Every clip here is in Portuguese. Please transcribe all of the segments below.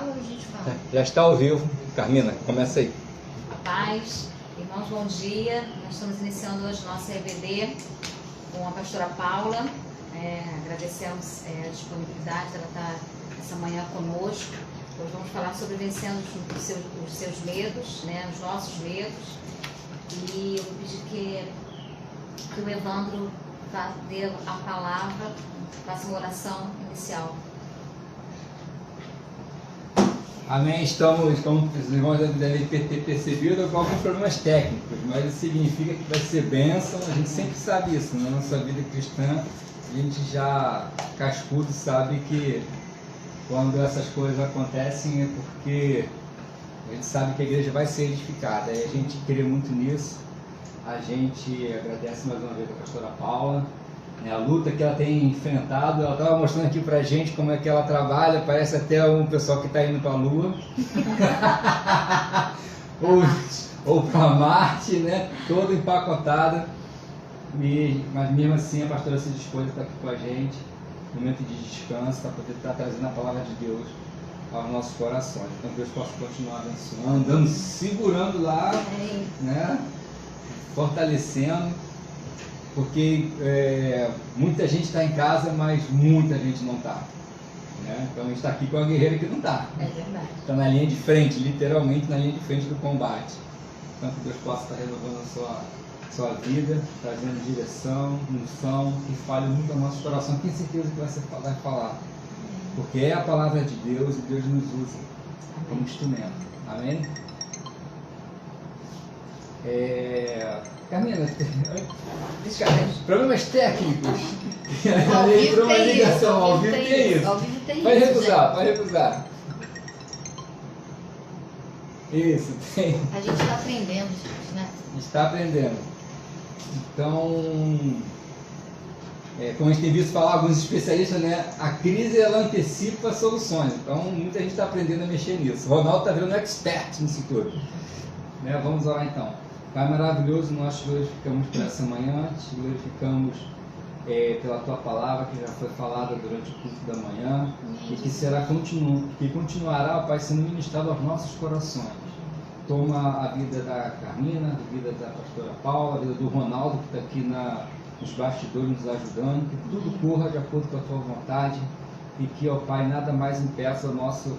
fala ou a gente fala? Já está ao vivo. Carmina, começa aí. A paz. Irmãos, bom dia. Nós estamos iniciando hoje nossa EBD com a pastora Paula. Agradecemos a disponibilidade dela estar essa manhã conosco. Hoje vamos falar sobre vencendo os seus medos, né, os nossos medos. E eu vou pedir que o Evandro dê a palavra, faça uma oração inicial. Amém. Estamos, como os irmãos devem ter percebido, com alguns problemas técnicos, mas isso significa que vai ser bênção. A gente sempre sabe isso, na nossa vida cristã. A gente já cascudo sabe que quando essas coisas acontecem é porque a gente sabe que a igreja vai ser edificada. E a gente crê muito nisso. A gente agradece mais uma vez a pastora Paula, né, a luta que ela tem enfrentado. Ela estava mostrando aqui pra gente como é que ela trabalha. Parece até um pessoal que está indo para a Lua ou para Marte, né? Toda empacotada. Mas mesmo assim a pastora se dispôs a estar aqui com a gente, momento de descanso, para poder estar trazendo a palavra de Deus aos nossos corações. Então Deus possa continuar abençoando, segurando lá, né? Fortalecendo, porque muita gente está em casa, mas muita gente não está, né? Então a gente está aqui com a guerreira que não está. É verdade. Está na linha de frente, literalmente na linha de frente do combate. Então que Deus possa estar renovando a sua vida, trazendo direção, unção, que fale muito ao nosso coração. Tenho certeza que vai falar, porque é a palavra de Deus e Deus nos usa como instrumento. Amém? Carmina, problemas técnicos. Ao vivo uma tem ligação, isso. ao vivo tem isso. Ao vivo tem Pode isso. recusar, pode recusar. Isso, tem. A gente está aprendendo, gente, né? A gente está aprendendo. Então, como a gente tem visto falar alguns especialistas, né, a crise ela antecipa soluções. Então, muita gente está aprendendo a mexer nisso. O Ronaldo está virando expert nisso tudo. Né, vamos orar então. Pai maravilhoso, nós te glorificamos por essa manhã, te glorificamos pela tua palavra que já foi falada durante o culto da manhã e que continuará, Pai, sendo ministrado aos nossos corações. Toma a vida da Carmina, a vida da pastora Paula, a vida do Ronaldo que está aqui nos bastidores nos ajudando, que tudo corra de acordo com a tua vontade e que, ó Pai, nada mais impeça o nosso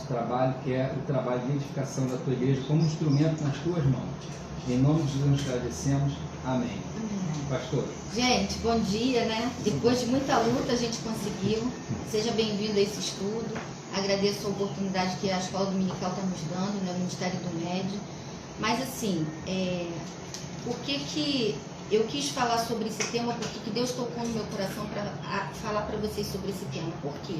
trabalho, que é o trabalho de edificação da tua igreja como instrumento nas tuas mãos. Em nome de Jesus nós agradecemos. Amém. Pastor. Gente, bom dia, né? Depois de muita luta a gente conseguiu. Seja bem-vindo a esse estudo. Agradeço a oportunidade que a Escola Dominical está nos dando, né? O Ministério do Médio. Mas assim, por que eu quis falar sobre esse tema? Porque que Deus tocou no meu coração para falar para vocês sobre esse tema. Por quê?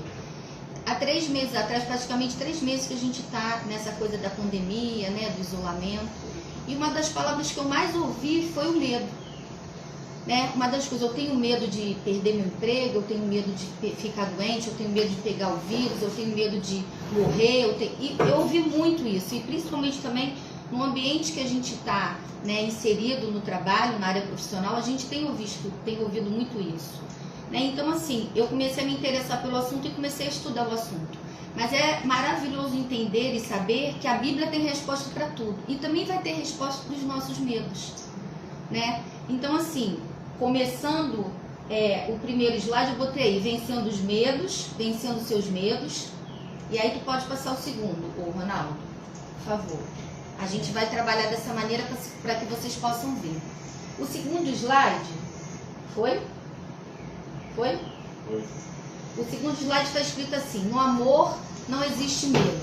Há 3 meses atrás, praticamente 3 meses que a gente está nessa coisa da pandemia, né? Do isolamento. E uma das palavras que eu mais ouvi foi o medo. Né? Uma das coisas, eu tenho medo de perder meu emprego, eu tenho medo de ficar doente, eu tenho medo de pegar o vírus, eu tenho medo de morrer. E eu ouvi muito isso, e principalmente também no ambiente que a gente está, né, inserido no trabalho, na área profissional, a gente tem ouvido muito isso. Né? Então, assim, eu comecei a me interessar pelo assunto e comecei a estudar o assunto. Mas é maravilhoso entender e saber que a Bíblia tem resposta para tudo. E também vai ter resposta para os nossos medos. Né? Então, assim, começando o primeiro slide, eu botei aí, vencendo os medos, vencendo seus medos. E aí tu pode passar o segundo, Ronaldo, por favor. A gente vai trabalhar dessa maneira para que vocês possam ver. O segundo slide, foi? Foi? Foi. O segundo slide está escrito assim: no amor não existe medo.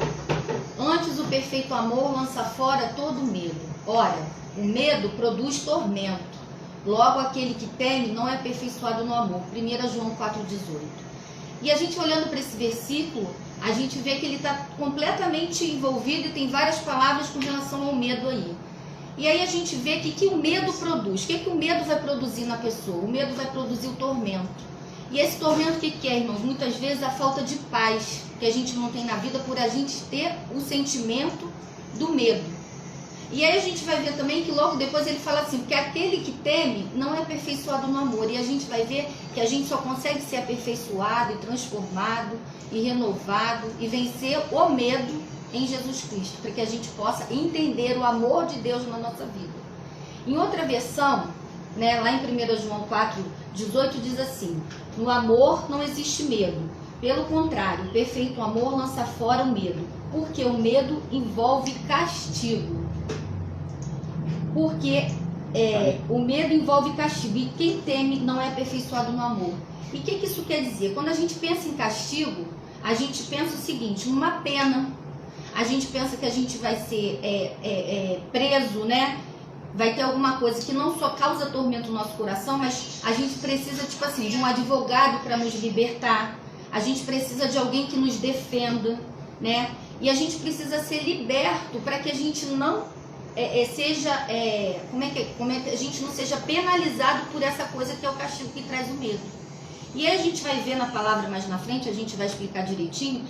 Antes o perfeito amor lança fora todo medo. Ora, o medo produz tormento. Logo aquele que teme não é aperfeiçoado no amor. 1 João 4,18. E a gente olhando para esse versículo, a gente vê que ele está completamente envolvido e tem várias palavras com relação ao medo aí. E aí a gente vê que o medo produz. O que o medo vai produzir na pessoa? O medo vai produzir o tormento. E esse tormento, o que é, irmãos? Muitas vezes a falta de paz que a gente não tem na vida por a gente ter o sentimento do medo. E aí a gente vai ver também que logo depois ele fala assim, porque aquele que teme não é aperfeiçoado no amor. E a gente vai ver que a gente só consegue ser aperfeiçoado e transformado e renovado e vencer o medo em Jesus Cristo, para que a gente possa entender o amor de Deus na nossa vida. Em outra versão, né, lá em 1 João 4,18 diz assim: no amor não existe medo. Pelo contrário, o perfeito amor lança fora o medo, porque o medo envolve castigo. Porque o medo envolve castigo, e quem teme não é aperfeiçoado no amor. E o que isso quer dizer? Quando a gente pensa em castigo, a gente pensa o seguinte, numa pena. A gente pensa que a gente vai ser preso, né? Vai ter alguma coisa que não só causa tormento no nosso coração, mas a gente precisa, tipo assim, de um advogado para nos libertar. A gente precisa de alguém que nos defenda, né? E a gente precisa ser liberto para que a gente não seja, a gente não seja penalizado por essa coisa que é o castigo que traz o medo. E aí a gente vai ver na palavra mais na frente, a gente vai explicar direitinho,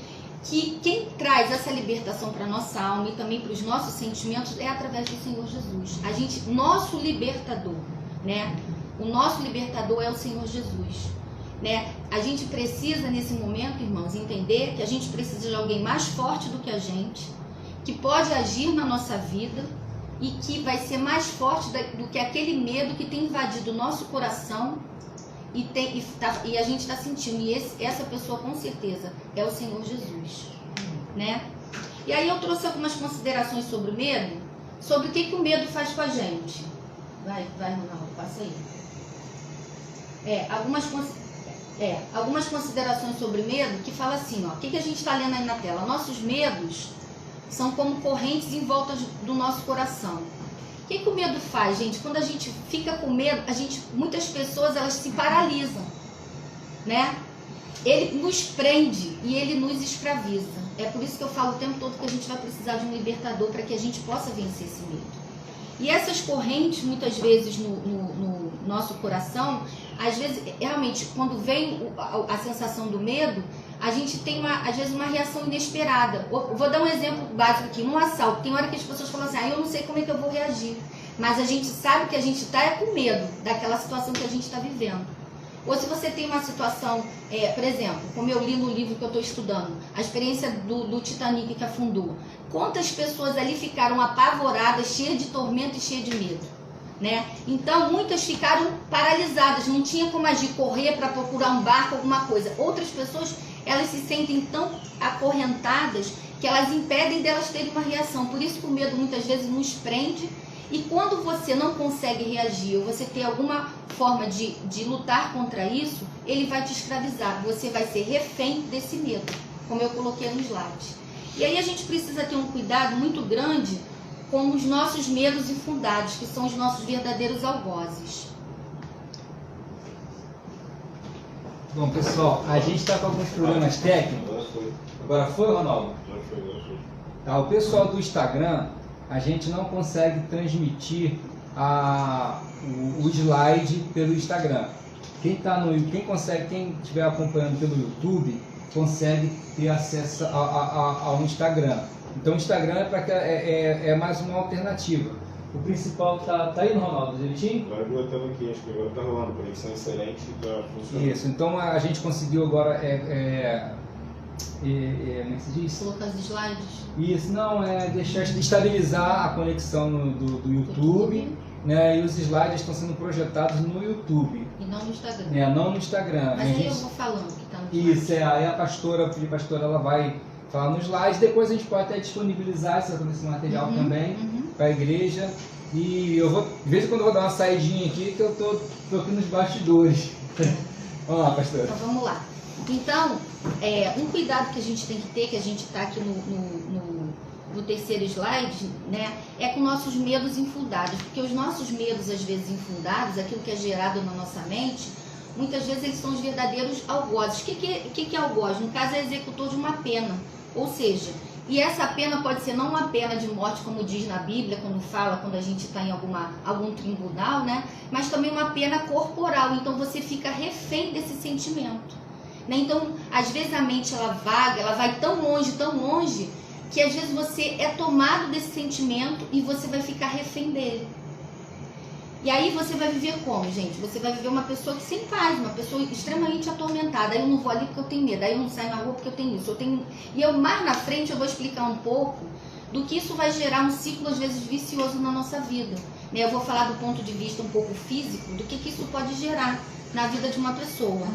que quem traz essa libertação para a nossa alma e também para os nossos sentimentos é através do Senhor Jesus. Nosso libertador, né? O nosso libertador é o Senhor Jesus, né? A gente precisa nesse momento, irmãos, entender que a gente precisa de alguém mais forte do que a gente, que pode agir na nossa vida e que vai ser mais forte do que aquele medo que tem invadido o nosso coração e a gente está sentindo. E essa pessoa com certeza é o Senhor Jesus, né? E aí eu trouxe algumas considerações sobre o medo, sobre o que o medo faz com a gente. Vai, Ronaldo, passa aí. Algumas considerações sobre medo que fala assim, ó, o que a gente está lendo aí na tela? Nossos medos são como correntes em volta do nosso coração. O que o medo faz, gente? Quando a gente fica com medo, muitas pessoas elas se paralisam, né? Ele nos prende e ele nos escraviza. É por isso que eu falo o tempo todo que a gente vai precisar de um libertador para que a gente possa vencer esse medo. E essas correntes, muitas vezes no nosso coração, às vezes, realmente, quando vem a sensação do medo, a gente tem, às vezes, uma reação inesperada. Vou dar um exemplo básico aqui. Num assalto, tem hora que as pessoas falam assim, eu não sei como é que eu vou reagir. Mas a gente sabe que a gente está com medo daquela situação que a gente está vivendo. Ou se você tem uma situação, por exemplo, como eu li no livro que eu estou estudando, a experiência do Titanic que afundou. Quantas pessoas ali ficaram apavoradas, cheias de tormento e cheias de medo, né? Então, muitas ficaram paralisadas, não tinha como agir, correr para procurar um barco, alguma coisa. Outras pessoas, elas se sentem tão acorrentadas que elas impedem delas terem uma reação. Por isso que o medo muitas vezes nos prende. E quando você não consegue reagir ou você tem alguma forma de lutar contra isso, ele vai te escravizar. Você vai ser refém desse medo, como eu coloquei no slide. E aí a gente precisa ter um cuidado muito grande com os nossos medos infundados, que são os nossos verdadeiros algozes. Bom, pessoal, a gente está com alguns problemas técnicos. Agora foi, Ronaldo? Já foi. Tá, o pessoal do Instagram, a gente não consegue transmitir o slide pelo Instagram. Quem estiver acompanhando pelo YouTube, consegue ter acesso ao Instagram. Então o Instagram é mais uma alternativa. O principal tá aí no Ronaldo, direitinho? Agora eu estava aqui, acho que agora está rolando, conexão excelente e está funcionando. Isso, então a gente conseguiu agora como é que se diz? Colocar os slides. Isso, não, estabilizar a conexão do YouTube, né? E os slides estão sendo projetados no YouTube. E não no Instagram. Não no Instagram. Mas aí eu vou falando que tá no slide. Isso, aí a pastora ela vai falar nos slides, depois a gente pode até disponibilizar esse material também para a igreja. E eu vou, de vez em quando eu vou dar uma saidinha aqui, que eu tô aqui nos bastidores. Vamos lá, pastora. Então vamos lá. Então, um cuidado que a gente tem que ter, que a gente está aqui no terceiro slide, né, é com nossos medos infundados. Porque os nossos medos, às vezes infundados, aquilo que é gerado na nossa mente, muitas vezes eles são os verdadeiros algozes. O que é algoz? No caso, é executor de uma pena. Ou seja, e essa pena pode ser não uma pena de morte, como diz na Bíblia, quando a gente está em algum tribunal, né, mas também uma pena corporal. Então você fica refém desse sentimento. Então, às vezes a mente ela vaga, ela vai tão longe, que às vezes você é tomado desse sentimento e você vai ficar refém dele. E aí você vai viver como, gente? Você vai viver uma pessoa que sem paz, uma pessoa extremamente atormentada. Aí eu não vou ali porque eu tenho medo, aí eu não saio na rua porque eu tenho isso. E eu mais na frente eu vou explicar um pouco do que isso vai gerar um ciclo às vezes vicioso na nossa vida. Eu vou falar do ponto de vista um pouco físico, do que isso pode gerar na vida de uma pessoa.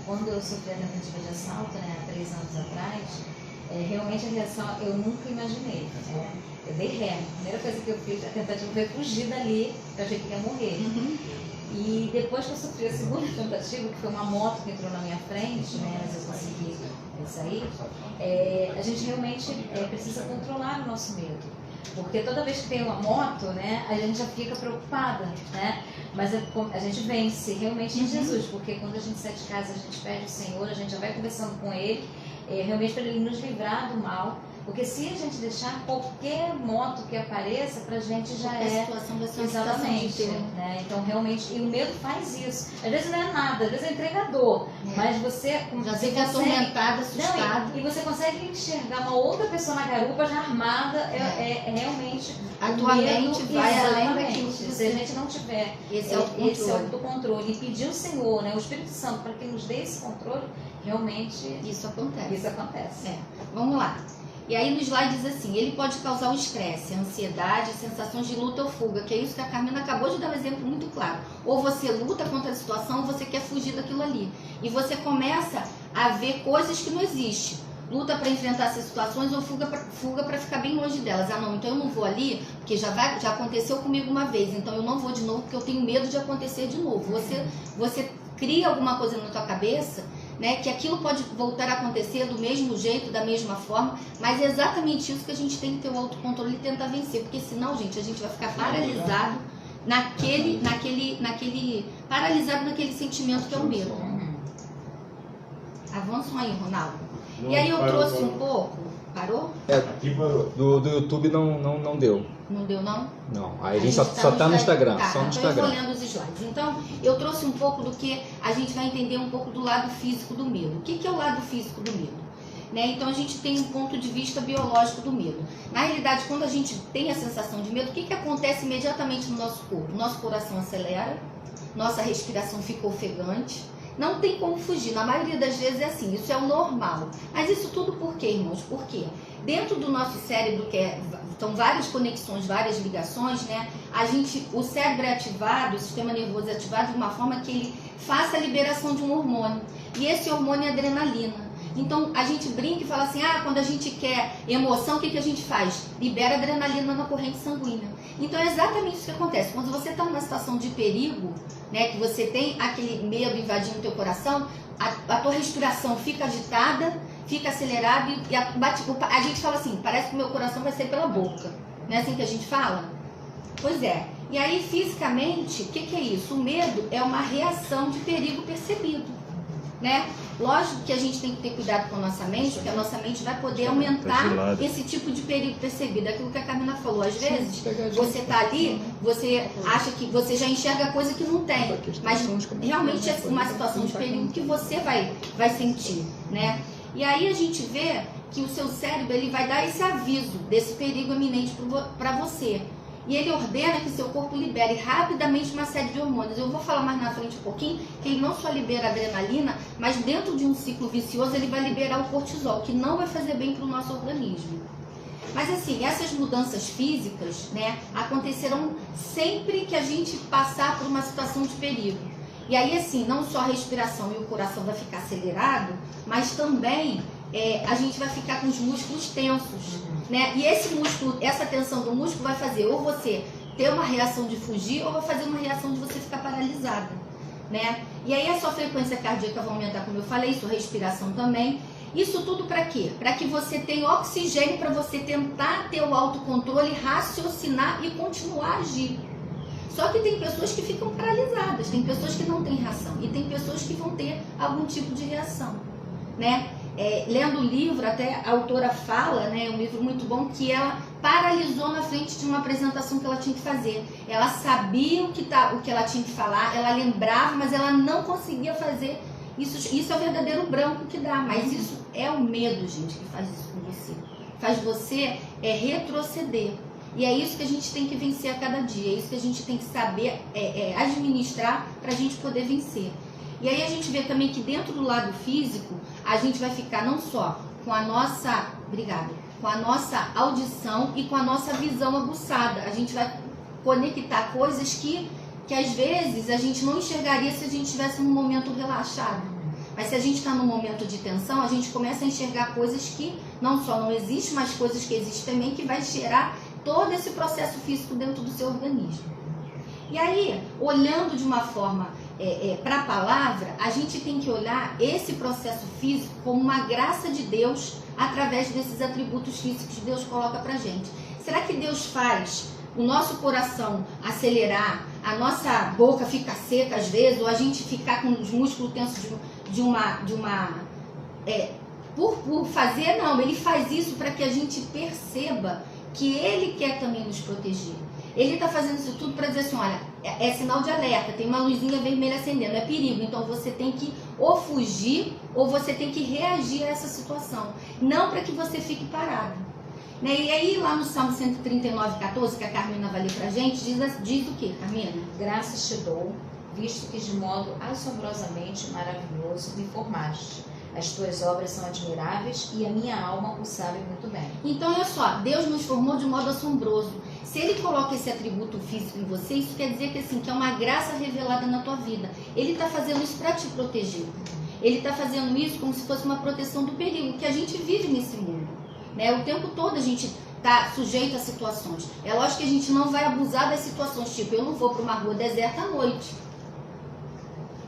Quando eu sofri a tentativa de assalto, há 3 anos atrás, realmente a reação eu nunca imaginei. Eu dei ré. A primeira coisa que eu fiz, a tentativa foi fugir dali, porque eu achei que ia morrer. E depois que eu sofri a segunda tentativa, que foi uma moto que entrou na minha frente, mas eu consegui sair, a gente realmente precisa controlar o nosso medo. Porque toda vez que tem uma moto, a gente já fica preocupada, mas a gente vence realmente em Jesus, porque quando a gente sai de casa, a gente pede o Senhor, a gente já vai conversando com Ele, realmente para Ele nos livrar do mal. Porque se a gente deixar qualquer moto que apareça, pra gente já a situação vai ser uma exatamente, situação de Então realmente, e o medo faz isso. Às vezes não é nada, às vezes é entregador, mas você já fica atormentada, assustada. E você consegue enxergar uma outra pessoa na garupa já armada, realmente a tua mente vai além daquilo que se a gente não tiver esse autocontrole e pedir ao Senhor, o Espírito Santo, para que nos dê esse controle, realmente isso acontece. Vamos lá. E aí no slide diz assim, ele pode causar o estresse, a ansiedade, sensações de luta ou fuga, que é isso que a Carmina acabou de dar um exemplo muito claro. Ou você luta contra a situação ou você quer fugir daquilo ali. E você começa a ver coisas que não existem. Luta para enfrentar essas situações ou fuga para ficar bem longe delas. Ah não, então eu não vou ali, porque já aconteceu comigo uma vez, então eu não vou de novo porque eu tenho medo de acontecer de novo. Você cria alguma coisa na tua cabeça, que aquilo pode voltar a acontecer do mesmo jeito, da mesma forma, mas é exatamente isso que a gente tem que ter o autocontrole e tentar vencer, porque senão, gente, a gente vai ficar paralisado paralisado naquele sentimento que é o medo. Avançam aí, Ronaldo. E aí eu trouxe um pouco... Parou? Aqui parou. Do YouTube não deu. Não deu, não? Não, aí a gente só tá no Instagram. Só no Instagram. Eu vou lendo os slides. Então, eu trouxe um pouco do que a gente vai entender um pouco do lado físico do medo. O que é o lado físico do medo? Então, a gente tem um ponto de vista biológico do medo. Na realidade, quando a gente tem a sensação de medo, o que acontece imediatamente no nosso corpo? Nosso coração acelera, nossa respiração fica ofegante. Não tem como fugir, na maioria das vezes é assim, isso é o normal. Mas isso tudo por quê, irmãos? Por quê? Dentro do nosso cérebro, são várias conexões, várias ligações, o cérebro é ativado, o sistema nervoso é ativado de uma forma que ele faça a liberação de um hormônio. E esse hormônio é adrenalina. Então, a gente brinca e fala assim, quando a gente quer emoção, o que a gente faz? Libera adrenalina na corrente sanguínea. Então, é exatamente isso que acontece. Quando você está numa situação de perigo, que você tem aquele medo invadindo o teu coração, a tua respiração fica agitada, fica acelerada e a gente fala assim, parece que o meu coração vai sair pela boca. Não é assim que a gente fala? Pois é. E aí, fisicamente, o que é isso? O medo é uma reação de perigo percebido. Lógico que a gente tem que ter cuidado com a nossa mente, porque a nossa mente vai poder aumentar esse tipo de perigo percebido. Aquilo que a Carmina falou, às vezes você está ali, você acha que você já enxerga coisa que não tem, mas realmente é uma situação de perigo que você vai sentir, E aí a gente vê que o seu cérebro ele vai dar esse aviso desse perigo iminente para você. E ele ordena que seu corpo libere rapidamente uma série de hormônios. Eu vou falar mais na frente um pouquinho, que ele não só libera adrenalina, mas dentro de um ciclo vicioso ele vai liberar o cortisol, que não vai fazer bem para o nosso organismo. Mas assim, essas mudanças físicas, acontecerão sempre que a gente passar por uma situação de perigo. E aí assim, não só a respiração e o coração vai ficar acelerado, mas também a gente vai ficar com os músculos tensos. E esse músculo, essa tensão do músculo vai fazer ou você ter uma reação de fugir ou vai fazer uma reação de você ficar paralisada, E aí a sua frequência cardíaca vai aumentar, como eu falei, sua respiração também. Isso tudo para quê? Para que você tenha oxigênio para você tentar ter o autocontrole, raciocinar e continuar a agir. Só que tem pessoas que ficam paralisadas, tem pessoas que não têm reação e tem pessoas que vão ter algum tipo de reação, lendo o livro, até a autora fala, um livro muito bom, que ela paralisou na frente de uma apresentação que ela tinha que fazer. Ela sabia o que ela tinha que falar, ela lembrava, mas ela não conseguia fazer. Isso é o verdadeiro branco que dá, mas isso é o medo, gente, que faz isso com você. faz você retroceder. E é isso que a gente tem que vencer a cada dia, é isso que a gente tem que saber administrar para a gente poder vencer. E aí a gente vê também que dentro do lado físico, a gente vai ficar não só com a nossa, com a nossa audição e com a nossa visão aguçada. A gente vai conectar coisas que às vezes a gente não enxergaria se a gente estivesse num momento relaxado. Mas se a gente está num momento de tensão, a gente começa a enxergar coisas que não só não existem, mas coisas que existem também, que vai gerar todo esse processo físico dentro do seu organismo. E aí, olhando de uma forma para a palavra, a gente tem que olhar esse processo físico como uma graça de Deus através desses atributos físicos que Deus coloca para a gente. Será que Deus faz o nosso coração acelerar, a nossa boca ficar seca às vezes, ou a gente ficar com os músculos tensos por fazer? Não, ele faz isso para que a gente perceba que ele quer também nos proteger. Ele está fazendo isso tudo para dizer assim, olha, é sinal de alerta, tem uma luzinha vermelha acendendo, é perigo, então você tem que ou fugir ou você tem que reagir a essa situação, não para que você fique parado. Né? E aí lá no Salmo 139:14, que a Carmina vai ler pra gente, diz o que, Carmina? Graças te dou, visto que de modo assombrosamente maravilhoso me formaste. As tuas obras são admiráveis e a minha alma o sabe muito bem. Então, olha só, Deus nos formou de modo assombroso. Se Ele coloca esse atributo físico em você, isso quer dizer que, assim, que é uma graça revelada na tua vida. Ele está fazendo isso para te proteger. Ele está fazendo isso como se fosse uma proteção do perigo, que a gente vive nesse mundo. Né? O tempo todo a gente está sujeito a situações. É lógico que a gente não vai abusar das situações, tipo, eu não vou para uma rua deserta à noite.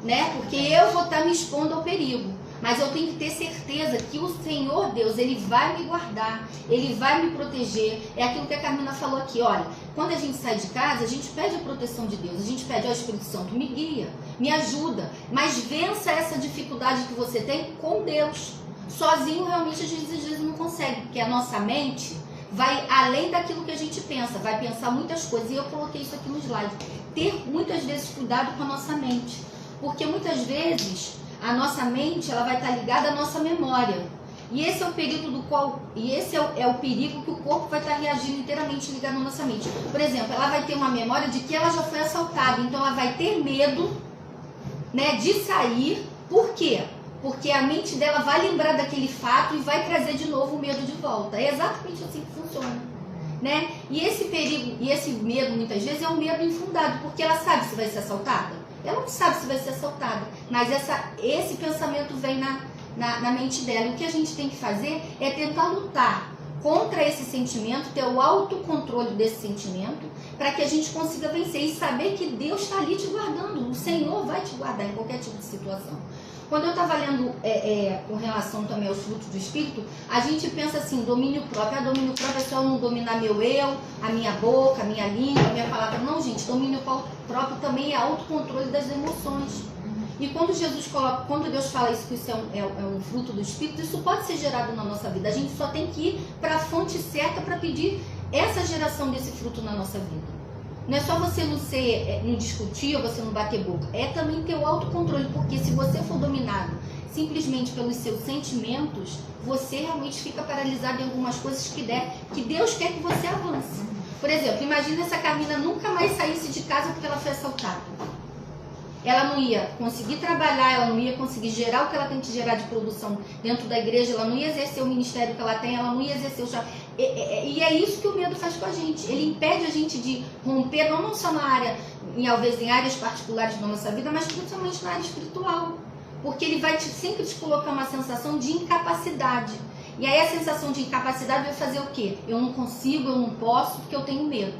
Né? Porque eu vou estar me expondo ao perigo. Mas eu tenho que ter certeza que o Senhor Deus, Ele vai me guardar, Ele vai me proteger. É aquilo que a Carmina falou aqui, olha, quando a gente sai de casa, a gente pede a proteção de Deus, a gente pede ao Espírito Santo, me guia, me ajuda, mas vença essa dificuldade que você tem com Deus. Sozinho, realmente, às vezes não consegue, porque a nossa mente vai além daquilo que a gente pensa, vai pensar muitas coisas, e eu coloquei isso aqui no slide. Ter, muitas vezes, cuidado com a nossa mente, porque muitas vezes a nossa mente ela vai estar ligada à nossa memória. E esse é o perigo o perigo que o corpo vai estar reagindo inteiramente ligado à nossa mente. Por exemplo, ela vai ter uma memória de que ela já foi assaltada, então ela vai ter medo, né, de sair. Por quê? Porque a mente dela vai lembrar daquele fato e vai trazer de novo o medo de volta. É exatamente assim que funciona. Né? E esse perigo e esse medo, muitas vezes, é um medo infundado, porque ela sabe se vai ser assaltada. Ela não sabe se vai ser assaltada, mas esse pensamento vem na mente dela. E o que a gente tem que fazer é tentar lutar contra esse sentimento, ter o autocontrole desse sentimento, para que a gente consiga vencer e saber que Deus está ali te guardando. O Senhor vai te guardar em qualquer tipo de situação. Quando eu estava lendo com relação também aos frutos do Espírito, a gente pensa assim, domínio próprio. Domínio próprio é só eu não dominar meu eu, a minha boca, a minha língua, a minha palavra. Não, gente, domínio próprio também é autocontrole das emoções. E quando Deus fala isso, que isso é um fruto do Espírito, isso pode ser gerado na nossa vida. A gente só tem que ir para a fonte certa para pedir essa geração desse fruto na nossa vida. Não é só você não discutir ou você não bater boca. É também ter o autocontrole, porque se você for dominado simplesmente pelos seus sentimentos, você realmente fica paralisado em algumas coisas que Deus quer que você avance. Por exemplo, imagina se a Carmina nunca mais saísse de casa porque ela foi assaltada. Ela não ia conseguir trabalhar, ela não ia conseguir gerar o que ela tem que gerar de produção dentro da igreja, ela não ia exercer o ministério que ela tem, ela não ia exercer o chamado. E é isso que o medo faz com a gente. Ele impede a gente de romper, não só na área, talvez em áreas particulares da nossa vida, mas principalmente na área espiritual. Porque ele vai sempre te colocar uma sensação de incapacidade. E aí a sensação de incapacidade vai fazer o quê? Eu não consigo, eu não posso, porque eu tenho medo.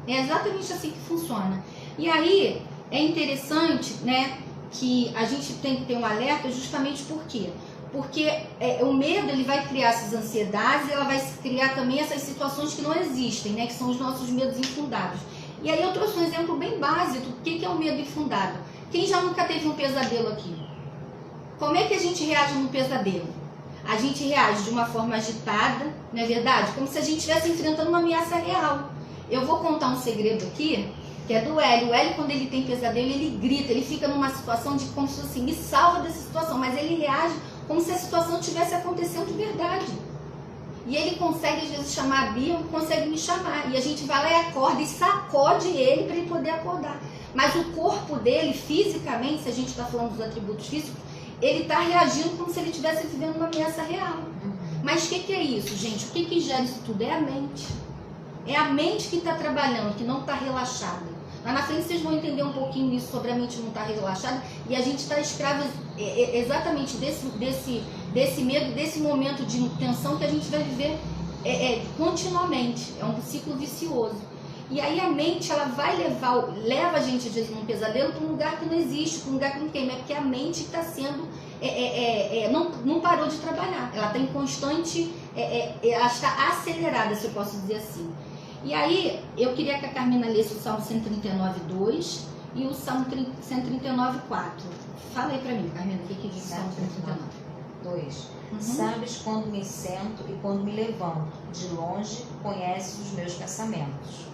É exatamente assim que funciona. E aí é interessante, né, que a gente tem que ter um alerta justamente por quê? Porque o medo ele vai criar essas ansiedades, ela vai criar também essas situações que não existem, né, que são os nossos medos infundados. E aí eu trouxe um exemplo bem básico do que é o medo infundado. Quem já nunca teve um pesadelo aqui? Como é que a gente reage num pesadelo? A gente reage de uma forma agitada, não é verdade? Como se a gente estivesse enfrentando uma ameaça real. Eu vou contar um segredo aqui, que é do Hélio. O Hélio, quando ele tem pesadelo, ele grita, ele fica numa situação de como se fosse assim, me salva dessa situação, mas ele reage como se a situação estivesse acontecendo de verdade. E ele consegue, às vezes, chamar a Bia, consegue me chamar. E a gente vai lá e acorda e sacode ele para ele poder acordar. Mas o corpo dele, fisicamente, se a gente está falando dos atributos físicos, ele está reagindo como se ele estivesse vivendo uma ameaça real. Mas o que é isso, gente? O que gera isso tudo? É a mente. É a mente que está trabalhando, que não está relaxada. Lá na frente vocês vão entender um pouquinho isso sobre a mente não estar relaxada. E a gente está escravo exatamente desse medo, desse momento de tensão que a gente vai viver continuamente. É um ciclo vicioso. E aí a mente, ela vai leva a gente, às vezes, num pesadelo para um lugar que não existe, para um lugar que não tem, é porque a mente está sendo, não parou de trabalhar. Ela está em constante, ela está acelerada, se eu posso dizer assim. E aí, eu queria que a Carmina lesse o Salmo 139:2 e o Salmo 139:4. Fala aí para mim, Carmina, o que diz o Salmo 139:2. Sabes quando me sento e quando me levanto, de longe conheces os meus pensamentos.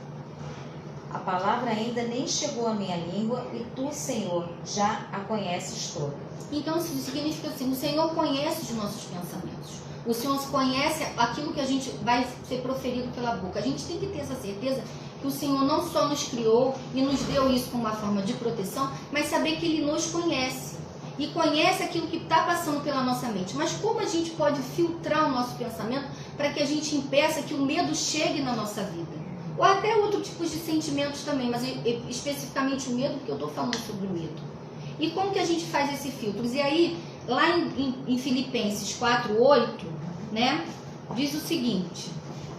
A palavra ainda nem chegou à minha língua e tu, Senhor, já a conheces toda. Então, isso significa assim, o Senhor conhece os nossos pensamentos. O Senhor conhece aquilo que a gente vai ser proferido pela boca. A gente tem que ter essa certeza que o Senhor não só nos criou e nos deu isso como uma forma de proteção, mas saber que Ele nos conhece. E conhece aquilo que está passando pela nossa mente. Mas como a gente pode filtrar o nosso pensamento para que a gente impeça que o medo chegue na nossa vida? Ou até outros tipos de sentimentos também, mas especificamente o medo, porque eu estou falando sobre o medo. E como que a gente faz esse filtro? E aí, lá em Filipenses 4:8, né, diz o seguinte: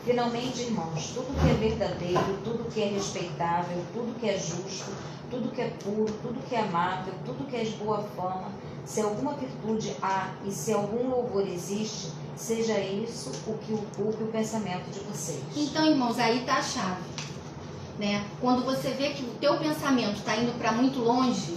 finalmente, irmãos, tudo que é verdadeiro, tudo que é respeitável, tudo que é justo, tudo que é puro, tudo que é amável, tudo que é de boa fama, se alguma virtude há e se algum louvor existe, seja isso o que ocupe o pensamento de vocês. Então, irmãos, aí está a chave, né? Quando você vê que o teu pensamento está indo para muito longe,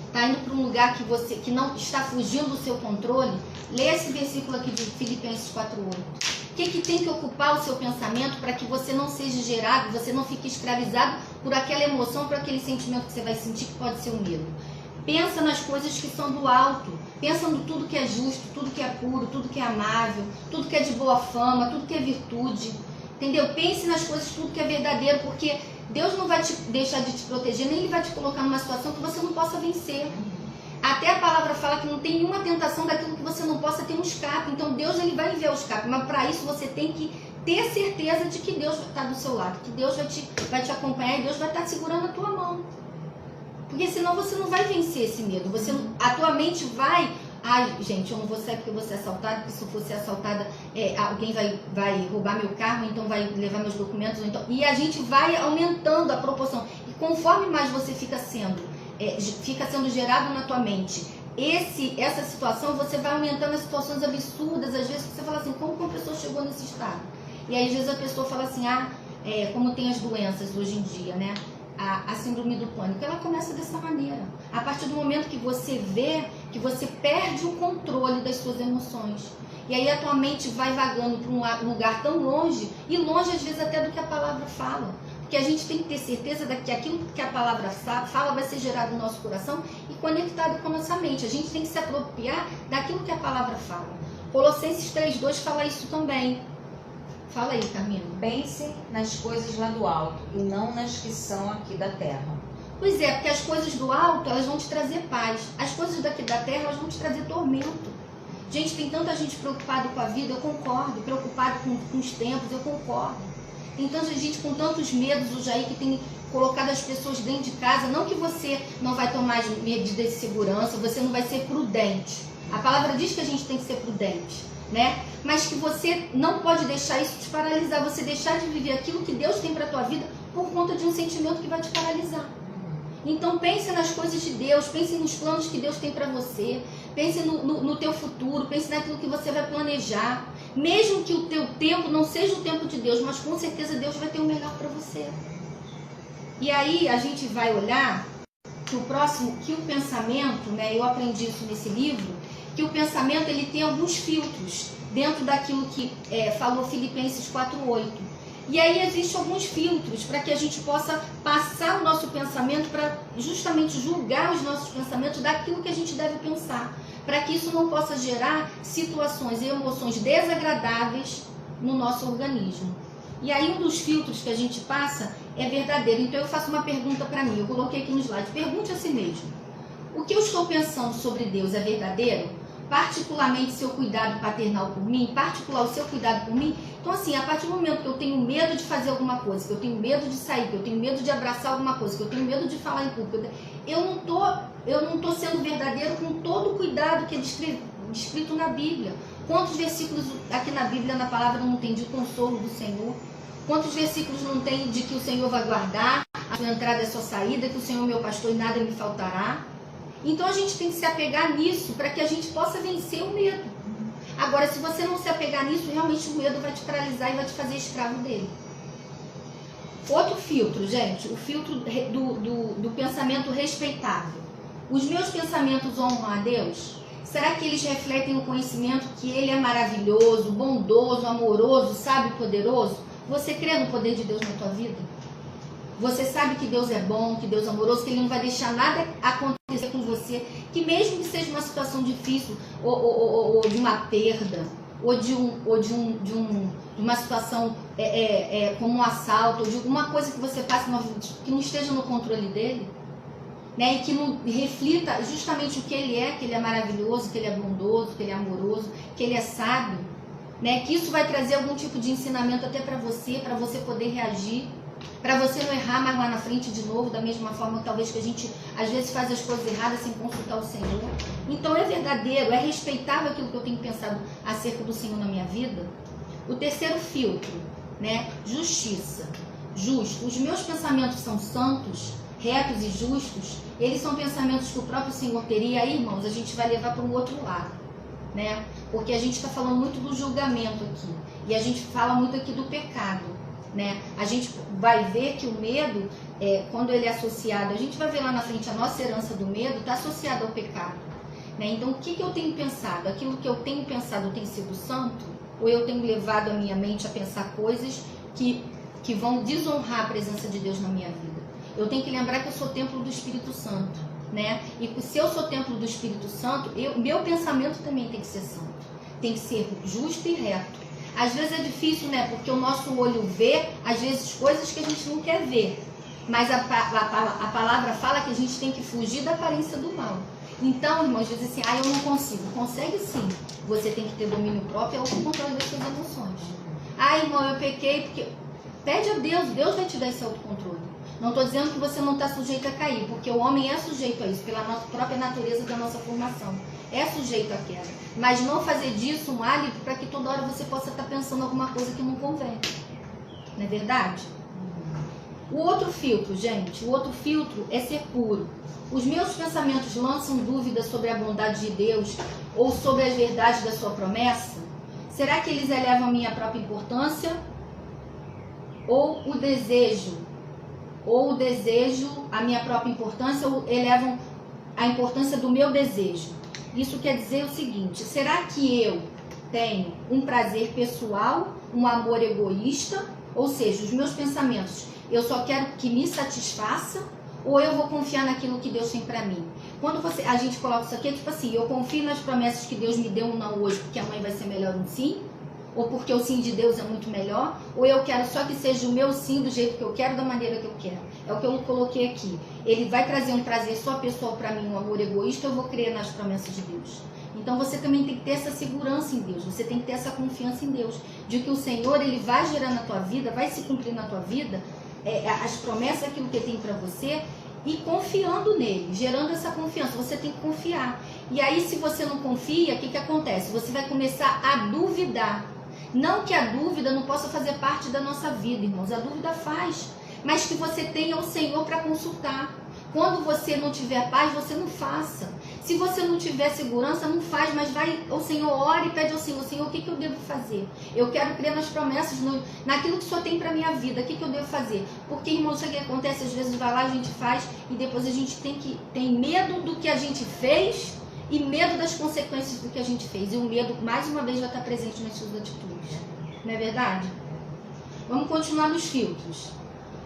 está indo para um lugar que não está fugindo do seu controle, lê esse versículo aqui de Filipenses 4:8. O que tem que ocupar o seu pensamento para que você não seja gerado, você não fique escravizado por aquela emoção, por aquele sentimento que você vai sentir, que pode ser o medo. Pensa nas coisas que são do alto, pensa em tudo que é justo, tudo que é puro, tudo que é amável, tudo que é de boa fama, tudo que é virtude, entendeu? Pense nas coisas, tudo que é verdadeiro, porque Deus não vai te deixar de te proteger, nem Ele vai te colocar numa situação que você não possa vencer. Até a palavra fala que não tem nenhuma tentação daquilo que você não possa ter um escape. Então Deus, Ele vai enviar o escape, mas para isso você tem que ter certeza de que Deus está do seu lado, que Deus vai te acompanhar e Deus vai estar segurando a tua mão. Porque senão você não vai vencer esse medo. A tua mente vai... Ai, gente, eu não vou sair porque eu vou ser assaltada, porque se eu for ser assaltada, alguém vai roubar meu carro, então vai levar meus documentos. Então... E a gente vai aumentando a proporção. E conforme mais você fica sendo gerado na tua mente essa situação, você vai aumentando as situações absurdas. Às vezes você fala assim, como que uma pessoa chegou nesse estado? E aí às vezes a pessoa fala assim, como tem as doenças hoje em dia, né? A síndrome do pânico, ela começa dessa maneira. A partir do momento que você vê que você perde o controle das suas emoções. E aí a tua mente vai vagando para um lugar tão longe, e longe às vezes até do que a palavra fala. Porque a gente tem que ter certeza de que aquilo que a palavra fala vai ser gerado no nosso coração e conectado com a nossa mente. A gente tem que se apropriar daquilo que a palavra fala. Colossenses 3:2 fala isso também. Fala aí, Carmina. Pense nas coisas lá do alto e não nas que são aqui da terra. Pois é, porque as coisas do alto, elas vão te trazer paz. As coisas daqui da terra, elas vão te trazer tormento. Gente, tem tanta gente preocupada com a vida, eu concordo. Preocupada com os tempos, eu concordo. Tem tanta gente com tantos medos hoje aí que tem colocado as pessoas dentro de casa. Não que você não vai tomar medidas de segurança, você não vai ser prudente. A palavra diz que a gente tem que ser prudente, né? Mas que você não pode deixar isso te paralisar, você deixar de viver aquilo que Deus tem para a tua vida por conta de um sentimento que vai te paralisar. Então pense nas coisas de Deus, pense nos planos que Deus tem para você, pense no teu futuro, pense naquilo que você vai planejar. Mesmo que o teu tempo não seja o tempo de Deus, mas com certeza Deus vai ter o melhor para você. E aí a gente vai olhar que o pensamento, né, eu aprendi isso nesse livro, que o pensamento ele tem alguns filtros dentro daquilo que falou Filipenses 4:8. E aí existem alguns filtros para que a gente possa passar o nosso pensamento para justamente julgar os nossos pensamentos daquilo que a gente deve pensar, para que isso não possa gerar situações e emoções desagradáveis no nosso organismo. E aí um dos filtros que a gente passa é verdadeiro. Então eu faço uma pergunta para mim, eu coloquei aqui no slide, pergunte a si mesmo. O que eu estou pensando sobre Deus é verdadeiro? Particularmente seu cuidado paternal por mim, particular o seu cuidado por mim. Então assim, a partir do momento que eu tenho medo de fazer alguma coisa, que eu tenho medo de sair, que eu tenho medo de abraçar alguma coisa, que eu tenho medo de falar em público, eu não tô sendo verdadeiro com todo o cuidado que é descrito na Bíblia. Quantos versículos aqui na Bíblia, na palavra, não tem de consolo do Senhor? Quantos versículos não tem de que o Senhor vai guardar a sua entrada e a sua saída, que o Senhor é meu pastor e nada me faltará? Então a gente tem que se apegar nisso para que a gente possa vencer o medo. Agora, se você não se apegar nisso, realmente o medo vai te paralisar e vai te fazer escravo dele. Outro filtro, gente, o filtro do pensamento respeitável. Os meus pensamentos honram a Deus? Será que eles refletem o conhecimento que Ele é maravilhoso, bondoso, amoroso, sábio e poderoso? Você crê no poder de Deus na tua vida? Você sabe que Deus é bom, que Deus é amoroso, que Ele não vai deixar nada acontecer com você, que mesmo que seja uma situação difícil, ou de uma perda, ou de uma situação como um assalto, ou de alguma coisa que você passe que não esteja no controle dele, né, e que não reflita justamente o que Ele é, que Ele é maravilhoso, que Ele é bondoso, que Ele é amoroso, que Ele é sábio, né, que isso vai trazer algum tipo de ensinamento até para você poder reagir, para você não errar mais lá na frente de novo, da mesma forma talvez que a gente às vezes faz as coisas erradas sem consultar o Senhor. Então é verdadeiro, é respeitável aquilo que eu tenho pensado acerca do Senhor na minha vida. O terceiro filtro, né, justiça, justo. Os meus pensamentos são santos, retos e justos, eles são pensamentos que o próprio Senhor teria. Aí, irmãos, a gente vai levar para um outro lado, né? Porque a gente está falando muito do julgamento aqui, e a gente fala muito aqui do pecado, né? A gente vai ver que o medo, quando ele é associado, a gente vai ver lá na frente, a nossa herança do medo está associada ao pecado, né? Então, o que eu tenho pensado? Aquilo que eu tenho pensado tem sido santo? Ou eu tenho levado a minha mente a pensar coisas que vão desonrar a presença de Deus na minha vida? Eu tenho que lembrar que eu sou templo do Espírito Santo, né? E se eu sou templo do Espírito Santo, meu pensamento também tem que ser santo. Tem que ser justo e reto. Às vezes é difícil, né? Porque o nosso olho vê, às vezes, coisas que a gente não quer ver. Mas a palavra fala que a gente tem que fugir da aparência do mal. Então, irmãos, dizem assim, eu não consigo. Consegue sim. Você tem que ter domínio próprio e autocontrole das suas emoções. Irmão, eu pequei porque... Pede a Deus, Deus vai te dar esse autocontrole. Não estou dizendo que você não está sujeito a cair, porque o homem é sujeito a isso, pela nossa própria natureza da nossa formação. É sujeito à queda. Mas não fazer disso um álibi para que toda hora você possa estar pensando alguma coisa que não convém. Não é verdade? O outro filtro, gente, o outro filtro é ser puro. Os meus pensamentos lançam dúvidas sobre a bondade de Deus ou sobre as verdades da sua promessa? Será que eles elevam a minha própria importância? Ou o desejo, a minha própria importância, ou elevam a importância do meu desejo? Isso quer dizer o seguinte, será que eu tenho um prazer pessoal, um amor egoísta, ou seja, os meus pensamentos, eu só quero que me satisfaça, ou eu vou confiar naquilo que Deus tem para mim? Quando a gente coloca isso aqui, é tipo assim, eu confio nas promessas que Deus me deu um não hoje, porque amanhã vai ser melhor um sim, ou porque o sim de Deus é muito melhor, ou eu quero só que seja o meu sim do jeito que eu quero, da maneira que eu quero. É o que eu coloquei aqui. Ele vai trazer um prazer só pessoal para mim, um amor egoísta, eu vou crer nas promessas de Deus. Então você também tem que ter essa segurança em Deus, você tem que ter essa confiança em Deus, de que o Senhor, Ele vai gerar na tua vida, vai se cumprir na tua vida, as promessas, aquilo que Ele tem para você, e confiando nele, gerando essa confiança. Você tem que confiar. E aí, se você não confia, o que acontece? Você vai começar a duvidar. Não que a dúvida não possa fazer parte da nossa vida, irmãos. A dúvida faz. Mas que você tenha o Senhor para consultar. Quando você não tiver paz, você não faça. Se você não tiver segurança, não faz. Mas vai ao Senhor, ore e pede ao Senhor. Senhor, o que eu devo fazer? Eu quero crer nas promessas, naquilo que o Senhor tem para a minha vida. O que eu devo fazer? Porque, irmãos, isso que acontece, às vezes vai lá, a gente faz, e depois a gente tem medo do que a gente fez, e medo das consequências do que a gente fez. E o medo, mais uma vez, vai estar presente nas suas atitudes. Não é verdade? Vamos continuar nos filtros.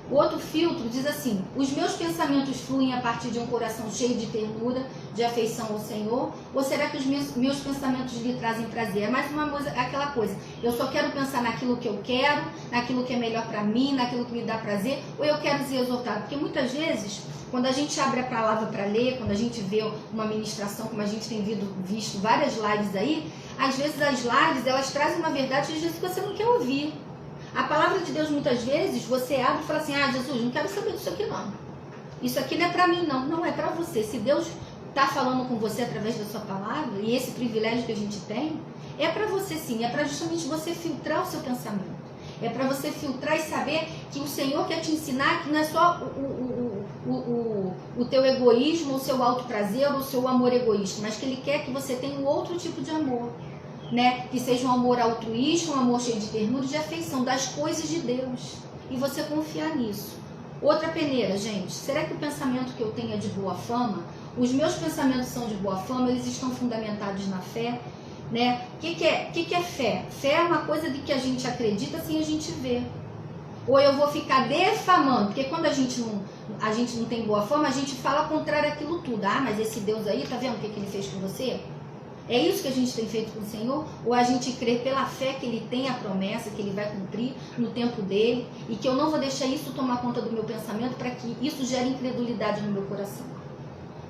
O outro filtro diz assim: os meus pensamentos fluem a partir de um coração cheio de ternura, de afeição ao Senhor? Ou será que os meus pensamentos lhe trazem prazer? É mais uma coisa, aquela coisa, eu só quero pensar naquilo que eu quero, naquilo que é melhor para mim, naquilo que me dá prazer, ou eu quero ser exaltado? Porque muitas vezes, quando a gente abre a palavra para ler, quando a gente vê uma ministração, como a gente tem visto várias lives aí, às vezes as lives, elas trazem uma verdade que às vezes você não quer ouvir. A palavra de Deus, muitas vezes, você abre e fala assim: ah, Jesus, não quero saber disso aqui não. Isso aqui não é para mim não. Não é para você. Se Deus está falando com você através da sua palavra, e esse privilégio que a gente tem, é para você sim. É para justamente você filtrar o seu pensamento. É para você filtrar e saber que o Senhor quer te ensinar que não é só o teu egoísmo, o seu alto prazer, o seu amor egoísta, mas que Ele quer que você tenha um outro tipo de amor. Né? Que seja um amor altruísta, um amor cheio de ternura e de afeição das coisas de Deus, e você confiar nisso. Outra peneira, gente: será que o pensamento que eu tenho é de boa fama? Os meus pensamentos são de boa fama? Eles estão fundamentados na fé? Né? O que é fé? Fé é uma coisa de que a gente acredita sem a gente ver. Ou eu vou ficar defamando, porque quando a gente não tem boa fama, a gente fala contrário àquilo tudo. Ah, mas esse Deus aí, tá vendo o que Ele fez com você? É isso que a gente tem feito com o Senhor? Ou a gente crê pela fé que Ele tem a promessa, que Ele vai cumprir no tempo dele, e que eu não vou deixar isso tomar conta do meu pensamento para que isso gere incredulidade no meu coração?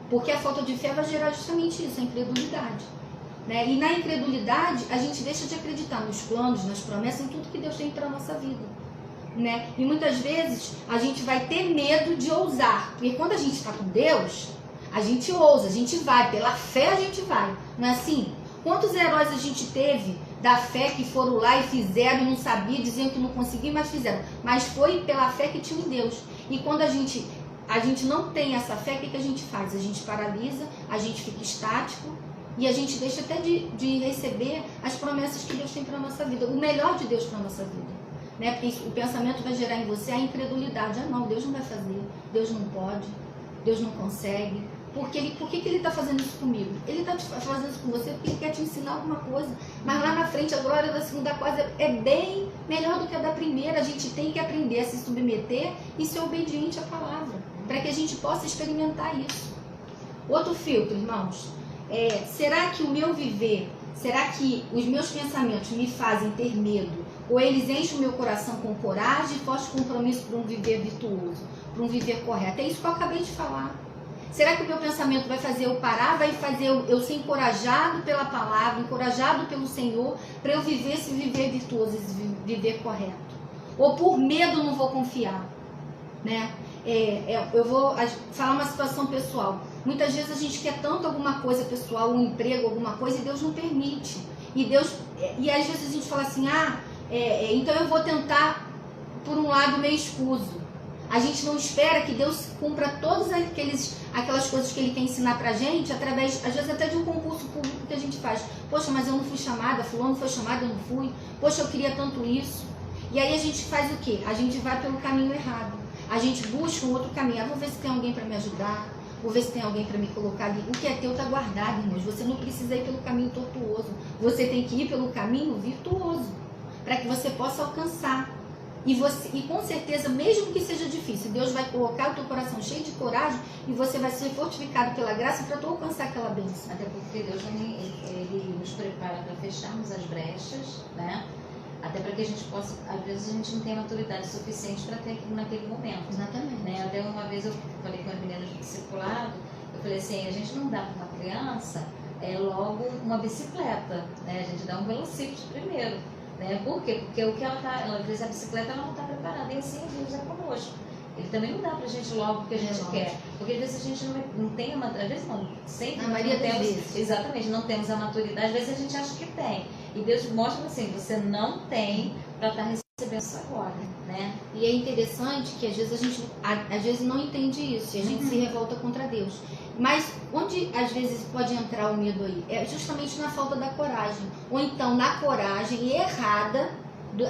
Porque a falta de fé vai gerar justamente isso, a incredulidade. Né? E na incredulidade, a gente deixa de acreditar nos planos, nas promessas, em tudo que Deus tem para a nossa vida. Né? E muitas vezes a gente vai ter medo de ousar, porque quando a gente está com Deus, a gente ousa, a gente vai, pela fé a gente vai, não é assim? Quantos heróis a gente teve da fé que foram lá e fizeram e não sabiam, diziam que não conseguiam, mas fizeram. Mas foi pela fé que tinha em Deus. E quando a gente não tem essa fé, o que a gente faz? A gente paralisa, a gente fica estático e a gente deixa até de receber as promessas que Deus tem para a nossa vida, o melhor de Deus para a nossa vida. Né? Porque o pensamento vai gerar em você a incredulidade. Ah, não, Deus não vai fazer, Deus não pode, Deus não consegue. Por que Ele está fazendo isso comigo? Ele está fazendo isso com você porque Ele quer te ensinar alguma coisa. Mas lá na frente, a glória da segunda coisa é bem melhor do que a da primeira. A gente tem que aprender a se submeter e ser obediente à palavra, para que a gente possa experimentar isso. Outro filtro, irmãos, será que o meu viver, será que os meus pensamentos me fazem ter medo? Ou eles enchem o meu coração com coragem e forte compromisso para um viver virtuoso, para um viver correto? É isso que eu acabei de falar. Será que o meu pensamento vai fazer eu parar, vai fazer eu ser encorajado pela palavra, encorajado pelo Senhor, para eu viver esse viver virtuoso, esse viver correto? Ou por medo eu não vou confiar? Né? Eu vou falar uma situação pessoal. Muitas vezes a gente quer tanto alguma coisa pessoal, um emprego, alguma coisa, e Deus não permite. E às vezes a gente fala assim: então eu vou tentar por um lado meio escuso. A gente não espera que Deus cumpra todas aquelas coisas que Ele quer ensinar pra gente, através, às vezes até de um concurso público que a gente faz. Poxa, mas eu não fui chamada, fulano foi chamado, eu não fui. Poxa, eu queria tanto isso. E aí a gente faz o quê? A gente vai pelo caminho errado. A gente busca um outro caminho. Vou ver se tem alguém para me ajudar, vou ver se tem alguém para me colocar ali. O que é teu está guardado, irmãos. Você não precisa ir pelo caminho tortuoso. Você tem que ir pelo caminho virtuoso, para que você possa alcançar. E com certeza, mesmo que seja difícil, Deus vai colocar o teu coração cheio de coragem e você vai ser fortificado pela graça para tu alcançar aquela bênção. Até porque Deus também, Ele nos prepara para fecharmos as brechas, né? Até para que a gente possa, às vezes a gente não tem maturidade suficiente para ter aquilo naquele momento. Exatamente. Né? Até uma vez eu falei com as meninas do discipulado, eu falei assim: a gente não dá para uma criança logo uma bicicleta, né? A gente dá um velocípede primeiro. Né? Por quê? Porque o que ela fez a bicicleta, ela não está preparada, e assim Deus é conosco. Ele também não dá pra gente logo o que a gente quer, porque às vezes a gente não tem a maturidade, às vezes não, sempre a maioria não temos, vezes. Exatamente, não temos a maturidade, às vezes a gente acha que tem, e Deus mostra assim: você não tem para estar recebendo isso agora, né? E é interessante que às vezes a gente não entende isso, e a gente se revolta contra Deus. Mas onde às vezes pode entrar o medo aí? É justamente na falta da coragem. Ou então na coragem errada,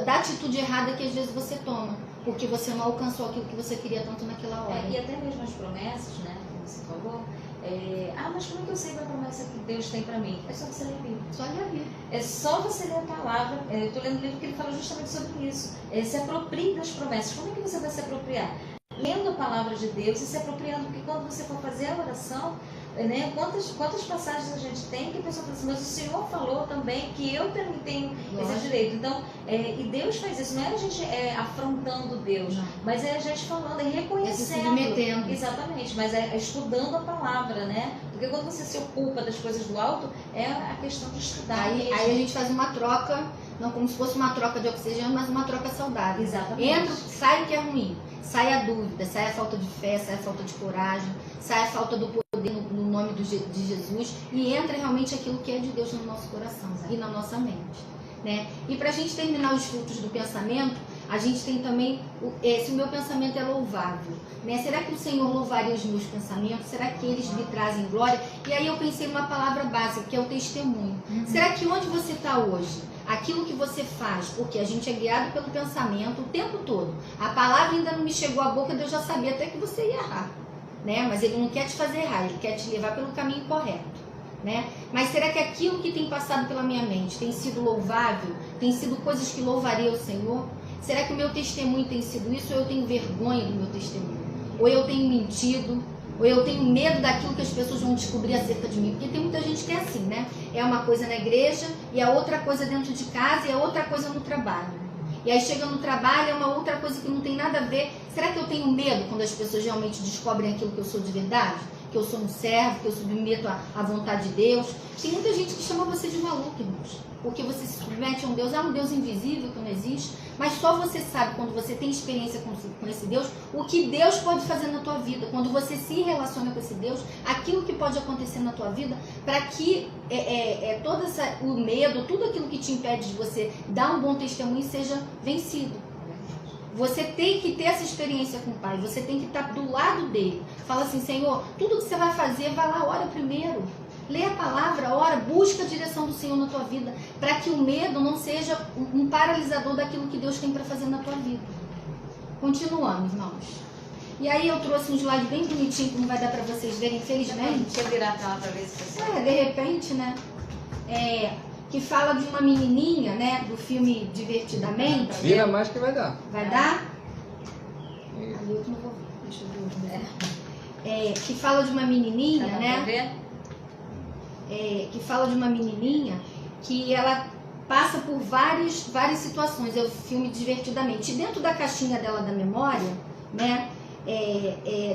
da atitude errada que às vezes você toma. Porque você não alcançou aquilo que você queria tanto naquela hora. E até mesmo as promessas, né, como você falou, Mas como é que eu sei da promessa que Deus tem para mim? É só você ler a Bíblia. Só ler a Bíblia. É só você ler a palavra. Eu estou lendo um livro que ele fala justamente sobre isso. Se aproprie das promessas. Como é que você vai se apropriar? Lendo a palavra de Deus e se apropriando, porque quando você for fazer a oração, né, quantas passagens a gente tem que a pessoa fala assim, mas o Senhor falou também que eu também tenho esse direito. Então, e Deus faz isso, não é a gente afrontando Deus, não. Mas é a gente falando, reconhecendo. Se submetendo. Exatamente, mas estudando a palavra, né? Porque quando você se ocupa das coisas do alto, é a questão de estudar. Aí a gente faz uma troca, não como se fosse uma troca de oxigênio, mas uma troca saudável. Exatamente. Entra, sai o que é ruim, sai a dúvida, sai a falta de fé, sai a falta de coragem, sai a falta do poder no nome de Jesus e entra realmente aquilo que é de Deus no nosso coração e na nossa mente, né? E para a gente terminar os frutos do pensamento, a gente tem também, se o meu pensamento é louvável, né? Será que o Senhor louvaria os meus pensamentos? Será que eles me trazem glória? E aí eu pensei numa palavra básica, que é o testemunho. Será que onde você está hoje, aquilo que você faz, porque a gente é guiado pelo pensamento o tempo todo, a palavra ainda não me chegou à boca, Deus já sabia até que você ia errar, né? Mas Ele não quer te fazer errar, Ele quer te levar pelo caminho correto, né? Mas será que aquilo que tem passado pela minha mente tem sido louvável? Tem sido coisas que louvaria o Senhor? Será que o meu testemunho tem sido isso, ou eu tenho vergonha do meu testemunho? Ou eu tenho mentido? Ou eu tenho medo daquilo que as pessoas vão descobrir acerca de mim? Porque tem muita gente que é assim, né? É uma coisa na igreja, e é outra coisa dentro de casa, e é outra coisa no trabalho. E aí chega no trabalho, é uma outra coisa que não tem nada a ver. Será que eu tenho medo quando as pessoas realmente descobrem aquilo que eu sou de verdade? Que eu sou um servo, que eu submeto à vontade de Deus? Tem muita gente que chama você de maluco, irmãos. Porque você se submete a um Deus invisível que não existe. Mas só você sabe, quando você tem experiência com esse Deus, o que Deus pode fazer na tua vida. Quando você se relaciona com esse Deus, aquilo que pode acontecer na tua vida, para que todo o medo, tudo aquilo que te impede de você dar um bom testemunho seja vencido. Você tem que ter essa experiência com o Pai, você tem que estar do lado dele. Fala assim, Senhor, tudo que você vai fazer, vai lá, ora primeiro. Lê a palavra, ora, busca a direção do Senhor na tua vida, para que o medo não seja um paralisador daquilo que Deus tem para fazer na tua vida. Continuando, irmãos. E aí eu trouxe um slide bem bonitinho, que não vai dar para vocês verem, infelizmente. Deixa eu virar para lá para ver se você... de repente, né? Que fala de uma menininha, né? Do filme Divertidamente. Vira mais que vai dar. Vai dar? Ali eu que não vou ver. Deixa eu ver. Que fala de uma menininha, né? Que fala de uma menininha que ela passa por várias situações. É o filme Divertidamente. E dentro da caixinha dela da memória, né?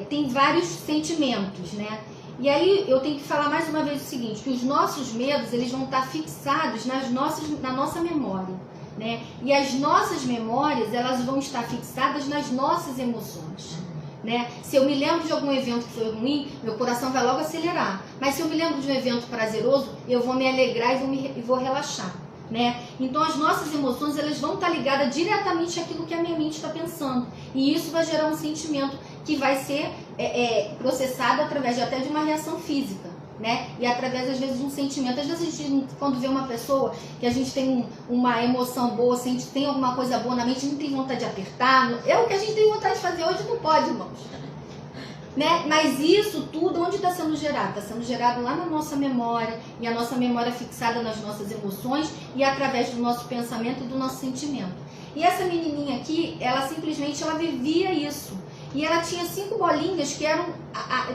Tem vários sentimentos, né? E aí eu tenho que falar mais uma vez o seguinte, que os nossos medos, eles vão estar fixados na nossa memória, né? E as nossas memórias, elas vão estar fixadas nas nossas emoções, né? Se eu me lembro de algum evento que foi ruim, meu coração vai logo acelerar. Mas se eu me lembro de um evento prazeroso, eu vou me alegrar e vou relaxar, né? Então as nossas emoções, elas vão estar ligadas diretamente àquilo que a minha mente está pensando. E isso vai gerar um sentimento que vai ser processado através até de uma reação física, né? E através, às vezes, de um sentimento. Às vezes, a gente, quando vê uma pessoa que a gente tem uma emoção boa, se a gente tem alguma coisa boa na mente, a gente tem vontade de apertar. É o que a gente tem vontade de fazer hoje, não pode, irmãos. Né? Mas isso tudo, onde está sendo gerado? Está sendo gerado lá na nossa memória, e a nossa memória é fixada nas nossas emoções e através do nosso pensamento e do nosso sentimento. E essa menininha aqui, ela simplesmente vivia isso. E ela tinha 5 bolinhas que eram,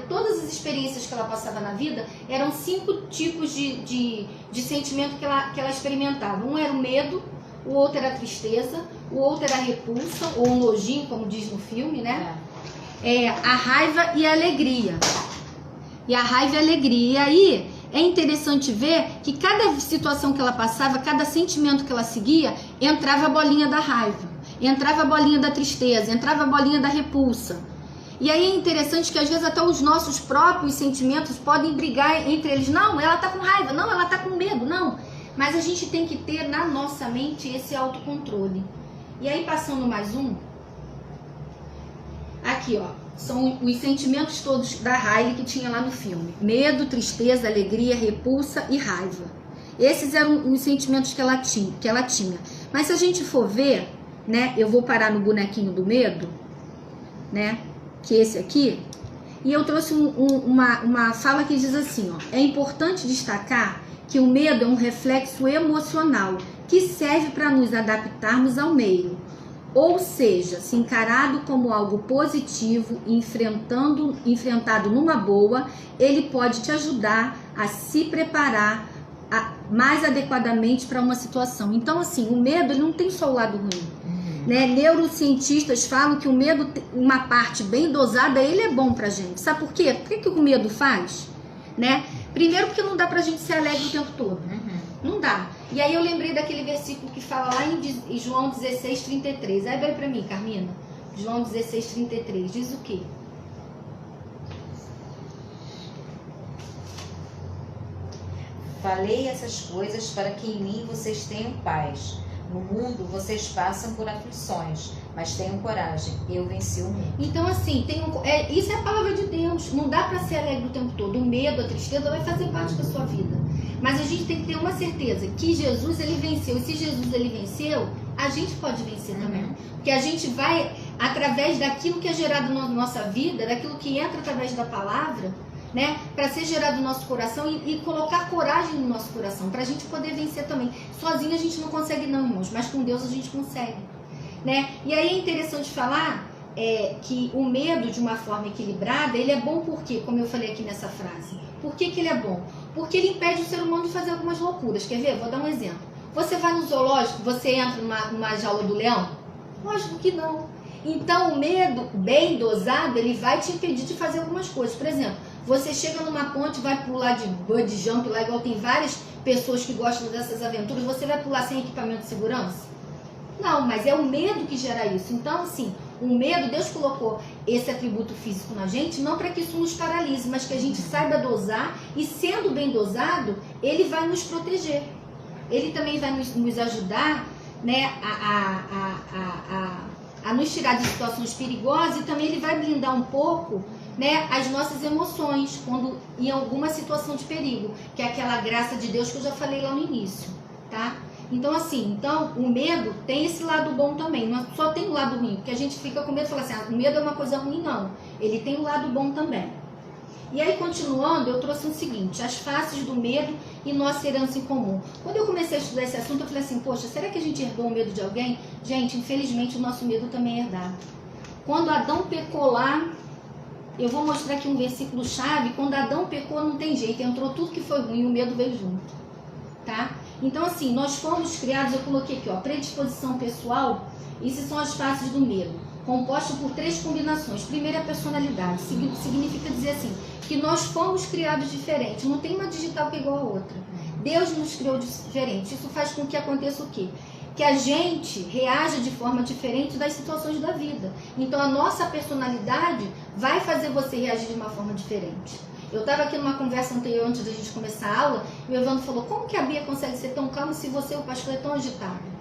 todas as experiências que ela passava na vida, eram 5 tipos de sentimento que ela experimentava. Um era o medo, o outro era a tristeza, o outro era a repulsa, ou o nojinho, como diz no filme, né? A raiva e a alegria. E a raiva e a alegria. E aí é interessante ver que cada situação que ela passava, cada sentimento que ela seguia, entrava a bolinha da raiva, entrava a bolinha da tristeza, entrava a bolinha da repulsa. E aí é interessante que às vezes até os nossos próprios sentimentos podem brigar entre eles. Não, ela está com raiva, não, ela está com medo, não. Mas a gente tem que ter na nossa mente esse autocontrole. E aí passando mais um. Aqui, ó, são os sentimentos todos da Riley que tinha lá no filme. Medo, tristeza, alegria, repulsa e raiva. Esses eram os sentimentos que ela tinha. Mas se a gente for ver, né, eu vou parar no bonequinho do medo, né, que esse aqui, E eu trouxe uma fala que diz assim, ó: é importante destacar que o medo é um reflexo emocional que serve para nos adaptarmos ao meio. Ou seja, se encarado como algo positivo e enfrentado numa boa, ele pode te ajudar a se preparar mais adequadamente para uma situação. Então, assim, o medo ele não tem só o lado ruim. Né? Neurocientistas falam que o medo, uma parte bem dosada, ele é bom pra gente. Sabe por quê? Por que o medo faz? Né? Primeiro porque não dá pra gente ser alegre o tempo todo. Não dá. E aí eu lembrei daquele versículo que fala lá em João 16:33. Aí vai pra mim, Carmina. João 16:33. Diz o quê? Falei essas coisas para que em mim vocês tenham paz. No mundo vocês passam por aflições, mas tenham coragem, eu venci o mundo. Então assim, isso é a palavra de Deus. Não dá para ser alegre o tempo todo. O medo, a tristeza vai fazer parte da sua vida. Mas a gente tem que ter uma certeza que Jesus ele venceu. E se Jesus ele venceu, a gente pode vencer também. Porque a gente vai, através daquilo que é gerado na nossa vida, daquilo que entra através da palavra, né, para ser gerado no nosso coração e colocar coragem no nosso coração, para a gente poder vencer também. Sozinho a gente não consegue não, irmãos, mas com Deus a gente consegue, né? E aí é interessante falar que o medo, de uma forma equilibrada, ele é bom porque, como eu falei aqui nessa frase, por que ele é bom? Porque ele impede o ser humano de fazer algumas loucuras. Quer ver? Vou dar um exemplo. Você vai no zoológico, você entra numa jaula do leão? Lógico que não. Então o medo, bem dosado, ele vai te impedir de fazer algumas coisas. Por exemplo, você chega numa ponte, vai pular de bungee jump lá, igual tem várias pessoas que gostam dessas aventuras, você vai pular sem equipamento de segurança? Não, mas é o medo que gera isso. Então, assim, o medo, Deus colocou esse atributo físico na gente, não para que isso nos paralise, mas que a gente saiba dosar, e sendo bem dosado, ele vai nos proteger. Ele também vai nos ajudar, né, a nos tirar de situações perigosas, e também ele vai blindar um pouco, né, as nossas emoções quando em alguma situação de perigo, que é aquela graça de Deus que eu já falei lá no início, tá? Então assim, o medo tem esse lado bom também, não só tem o lado ruim, porque a gente fica com medo e fala assim, o medo é uma coisa ruim, não, ele tem o lado bom também. E aí, continuando, eu trouxe o seguinte, as faces do medo e nossa herança em comum. Quando eu comecei a estudar esse assunto, eu falei assim, poxa, será que a gente herdou o medo de alguém? Gente, infelizmente o nosso medo também é herdado. Quando Adão pecou lá, eu vou mostrar aqui um versículo chave, quando Adão pecou não tem jeito, entrou tudo que foi ruim, o medo veio junto, tá? Então assim, nós fomos criados, eu coloquei aqui, ó, predisposição pessoal, isso são as faces do medo, composto por 3 combinações. Primeiro é a personalidade, significa dizer assim, que nós fomos criados diferentes, não tem uma digital que é igual a outra. Deus nos criou diferente, isso faz com que aconteça o quê? Que a gente reaja de forma diferente das situações da vida. Então a nossa personalidade vai fazer você reagir de uma forma diferente. Eu estava aqui numa conversa anterior, antes da gente começar a aula, e o Evandro falou, como que a Bia consegue ser tão calma se você, o pastor, é tão agitado?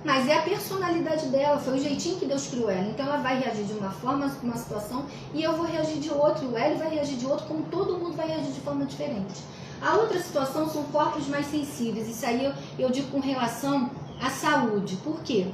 Mas é a personalidade dela, foi o jeitinho que Deus criou ela. Então ela vai reagir de uma forma, uma situação, e eu vou reagir de outra, e o Hélio vai reagir de outro, como todo mundo vai reagir de forma diferente. A outra situação são corpos mais sensíveis, isso aí eu digo com relação à saúde. Por quê?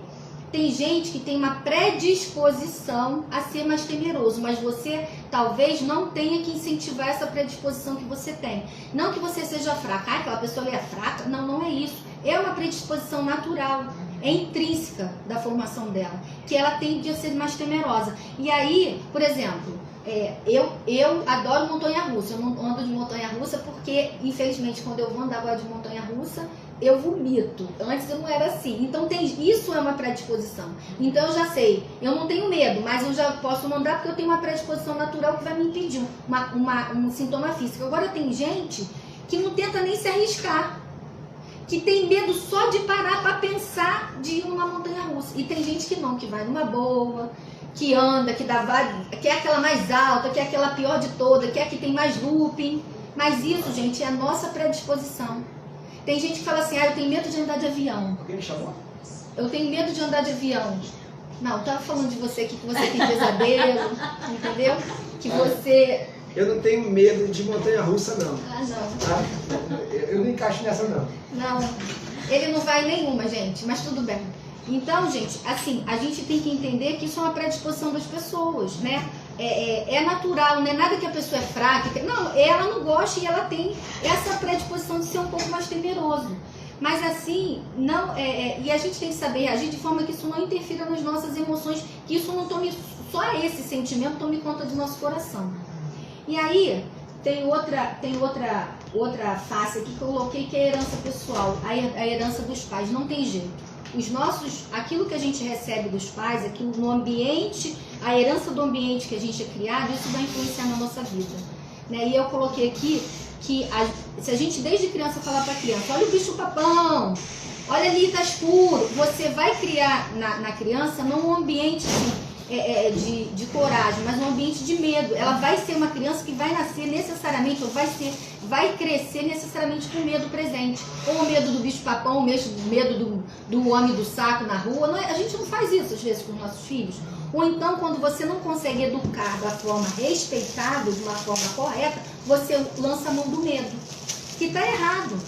Tem gente que tem uma predisposição a ser mais temeroso, mas você talvez não tenha que incentivar essa predisposição que você tem. Não que você seja fraca, aquela pessoa ali é fraca, não, não é isso. É uma predisposição natural, é intrínseca da formação dela, que ela tende a ser mais temerosa. E aí, por exemplo, eu adoro montanha-russa, eu não ando de montanha-russa porque, infelizmente, quando eu vou andar agora de montanha-russa, eu vomito. Antes eu não era assim. Então isso é uma predisposição. Então eu já sei, eu não tenho medo, mas eu já posso não andar porque eu tenho uma predisposição natural que vai me impedir um sintoma físico. Agora tem gente que não tenta nem se arriscar, que tem medo só de parar para pensar de ir numa montanha-russa. E tem gente que não, que vai numa boa, que anda, que é aquela mais alta, que é aquela pior de toda, que é a que tem mais looping. Mas isso, gente, é a nossa predisposição. Tem gente que fala assim, eu tenho medo de andar de avião. Alguém me chamou? Eu tenho medo de andar de avião. Não, eu tava falando de você aqui, que você tem pesadelo, entendeu? Que você... Eu não tenho medo de montanha-russa, não. Ah, não. Tá? Eu não encaixo nessa, não. Não, ele não vai nenhuma, gente, mas tudo bem. Então, gente, assim, a gente tem que entender que isso é uma predisposição das pessoas, né? é natural, não é nada que a pessoa é fraca. Não, ela não gosta e ela tem essa predisposição de ser um pouco mais temeroso. Mas assim, não, e a gente tem que saber reagir de forma que isso não interfira nas nossas emoções, que isso não tome, só esse sentimento tome conta do nosso coração. E aí, tem outra face aqui que eu coloquei, que é a herança pessoal, a herança dos pais. Não tem jeito. Aquilo que a gente recebe dos pais, aquilo no ambiente, a herança do ambiente que a gente é criado, isso vai influenciar na nossa vida. Né? E eu coloquei aqui que se a gente desde criança falar para a criança, olha o bicho papão, olha ali, tá escuro, você vai criar na criança num ambiente de coragem, mas num ambiente de medo. Ela vai ser uma criança que vai nascer necessariamente, ou vai crescer necessariamente com medo presente. Ou o medo do bicho papão, o medo do homem do saco na rua. A gente não faz isso às vezes com os nossos filhos. Ou então, quando você não consegue educar da forma respeitável, de uma forma correta, você lança a mão do medo. Que está errado.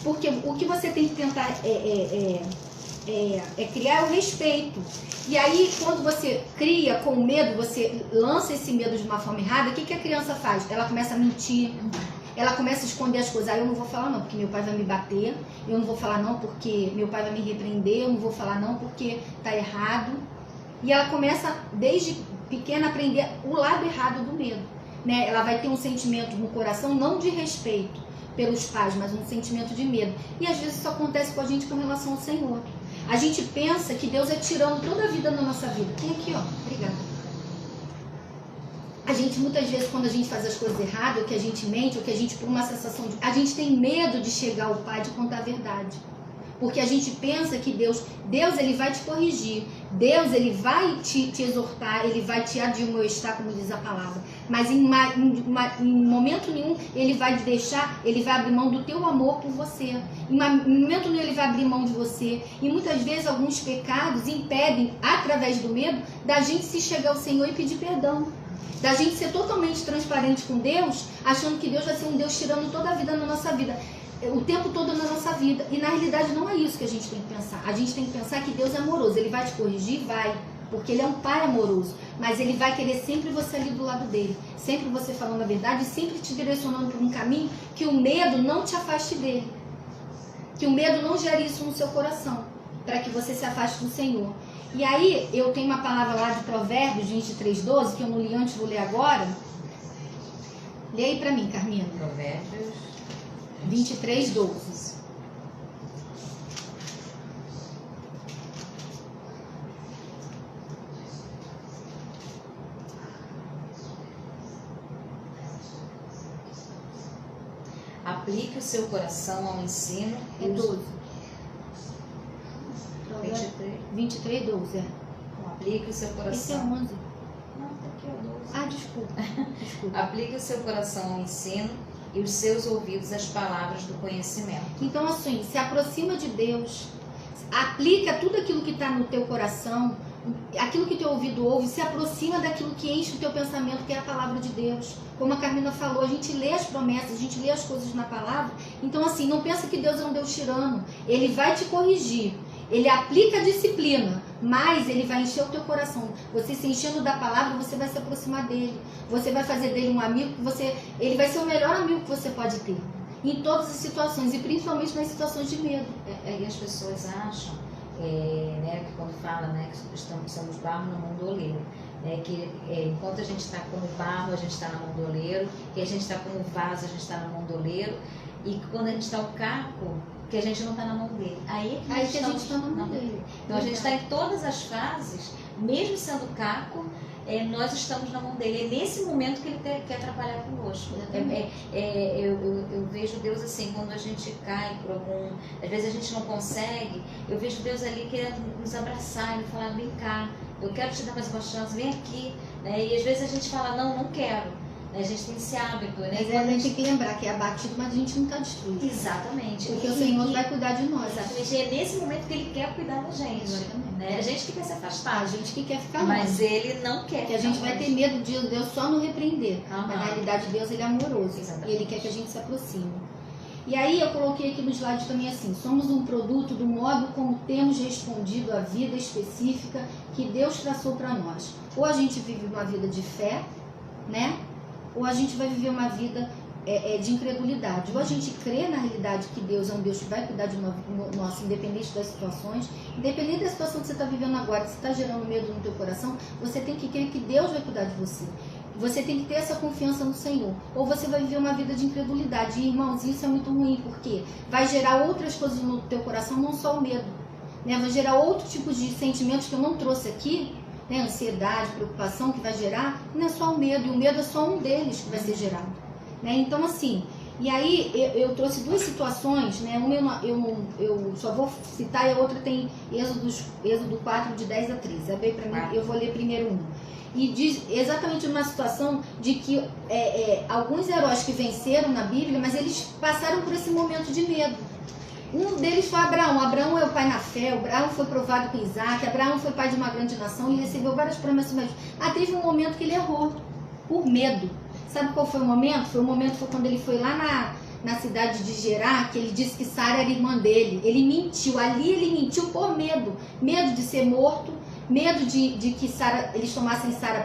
Porque o que você tem que tentar criar o respeito. E aí, quando você cria com medo, você lança esse medo de uma forma errada, o que a criança faz? Ela começa a mentir, ela começa a esconder as coisas. Eu não vou falar não, porque meu pai vai me bater. Eu não vou falar não, porque meu pai vai me repreender. Eu não vou falar não, porque está errado. E ela começa, desde pequena, a aprender o lado errado do medo. Né? Ela vai ter um sentimento no coração, não de respeito pelos pais, mas um sentimento de medo. E às vezes isso acontece com a gente com relação ao Senhor. A gente pensa que Deus é tirando toda a vida na nossa vida. Tem aqui, ó. Obrigada. A gente, muitas vezes, quando a gente faz as coisas erradas, ou que a gente mente, ou que a gente, por uma sensação de... A gente tem medo de chegar ao Pai, de contar a verdade. Porque a gente pensa que Deus ele vai te corrigir. Deus, ele vai te exortar, ele vai te admoestar, como diz a palavra. Mas em momento nenhum ele vai te deixar, ele vai abrir mão do teu amor por você. Em momento nenhum ele vai abrir mão de você. E muitas vezes alguns pecados impedem, através do medo, da gente se chegar ao Senhor e pedir perdão. Da gente ser totalmente transparente com Deus, achando que Deus vai ser um Deus tirando toda a vida na nossa vida. O tempo todo na nossa vida. E na realidade não é isso que a gente tem que pensar. A gente tem que pensar que Deus é amoroso. Ele vai te corrigir? Vai. Porque ele é um pai amoroso. Mas ele vai querer sempre você ali do lado dele. Sempre você falando a verdade e sempre te direcionando por um caminho que o medo não te afaste dele. Que o medo não gere isso no seu coração. Para que você se afaste do Senhor. E aí eu tenho uma palavra lá de Provérbios 23:12, que eu não li antes, vou ler agora. Lê aí para mim, Carmina. Provérbios 23:12. Aplique o seu coração ao ensino. É 12. 23. 23:12, é. Aplique o seu Esse é coração. 11. Não, tá aqui, ó, 12. Ah, desculpa. Aplique o seu coração ao ensino e os seus ouvidos às palavras do conhecimento. Então, assim, se aproxima de Deus, aplica tudo aquilo que está no teu coração, aquilo que teu ouvido ouve, se aproxima daquilo que enche o teu pensamento, que é a palavra de Deus. Como a Carmina falou, a gente lê as promessas, a gente lê as coisas na palavra. Então, assim, não pensa que Deus é um Deus tirano. Ele vai te corrigir. Ele aplica a disciplina, mas ele vai encher o teu coração. Você se enchendo da palavra, você vai se aproximar dele. Você vai fazer dele um amigo que ele vai ser o melhor amigo que você pode ter. Em todas as situações, e principalmente nas situações de medo. E as pessoas acham, né, que quando fala, né, que somos barro na mão do oleiro. Que enquanto a gente está como barro, a gente está na mão do oleiro. Que a gente está como vaso, a gente está na mão do oleiro. E que quando a gente está o caco, que a gente não está na mão dele. Aí que a gente está na mão dele. Então a gente está em todas as fases, mesmo sendo caco, nós estamos na mão dele. É nesse momento que ele quer trabalhar conosco. Eu vejo Deus assim, quando a gente cai por algum... Às vezes a gente não consegue, eu vejo Deus ali querendo nos abraçar e falar, vem cá, eu quero te dar mais uma chance, vem aqui. E às vezes a gente fala, não quero. A gente tem esse hábito, né? Mas a gente tem que lembrar que é abatido, mas a gente não está destruído. Exatamente. Porque o Senhor vai cuidar de nós. Exatamente. É nesse momento que Ele quer cuidar da gente. Exatamente. Né? A gente que quer se afastar. A gente que quer ficar mas longe. Ele não quer. Porque a gente vai ter medo de Deus só nos repreender. Aham. Mas na realidade Deus ele é amoroso. Exatamente. E Ele quer que a gente se aproxime. E aí eu coloquei aqui no slide também assim, somos um produto do modo como temos respondido à vida específica que Deus traçou para nós. Ou a gente vive uma vida de fé, né? Ou a gente vai viver uma vida de incredulidade. Ou a gente crê na realidade que Deus é um Deus que vai cuidar de nós, independente das situações, independente da situação que você está vivendo agora, se está gerando medo no teu coração, você tem que crer que Deus vai cuidar de você. Você tem que ter essa confiança no Senhor. Ou você vai viver uma vida de incredulidade. E, irmãos, isso é muito ruim, porque vai gerar outras coisas no teu coração, não só o medo, né? Vai gerar outro tipo de sentimentos que eu não trouxe aqui, né? Ansiedade, preocupação que vai gerar, não é só o medo, e o medo é só um deles que vai ser gerado, né? Então, assim, e aí eu trouxe duas situações, né? Uma eu só vou citar e a outra tem Êxodo 4, de 10 a 13. Abre para mim, eu vou ler primeiro um. E diz exatamente uma situação de que alguns heróis que venceram na Bíblia, mas eles passaram por esse momento de medo. Um deles foi Abraão. Abraão é o pai na fé, Abraão foi provado com Isaac, Abraão foi pai de uma grande nação e recebeu várias promessas. Mas teve um momento que ele errou, por medo. Sabe qual foi o momento? Foi quando ele foi lá na cidade de Gerar, que ele disse que Sara era irmã dele. Ele mentiu, ali ele mentiu por medo. Medo de ser morto, medo de que eles tomassem Sara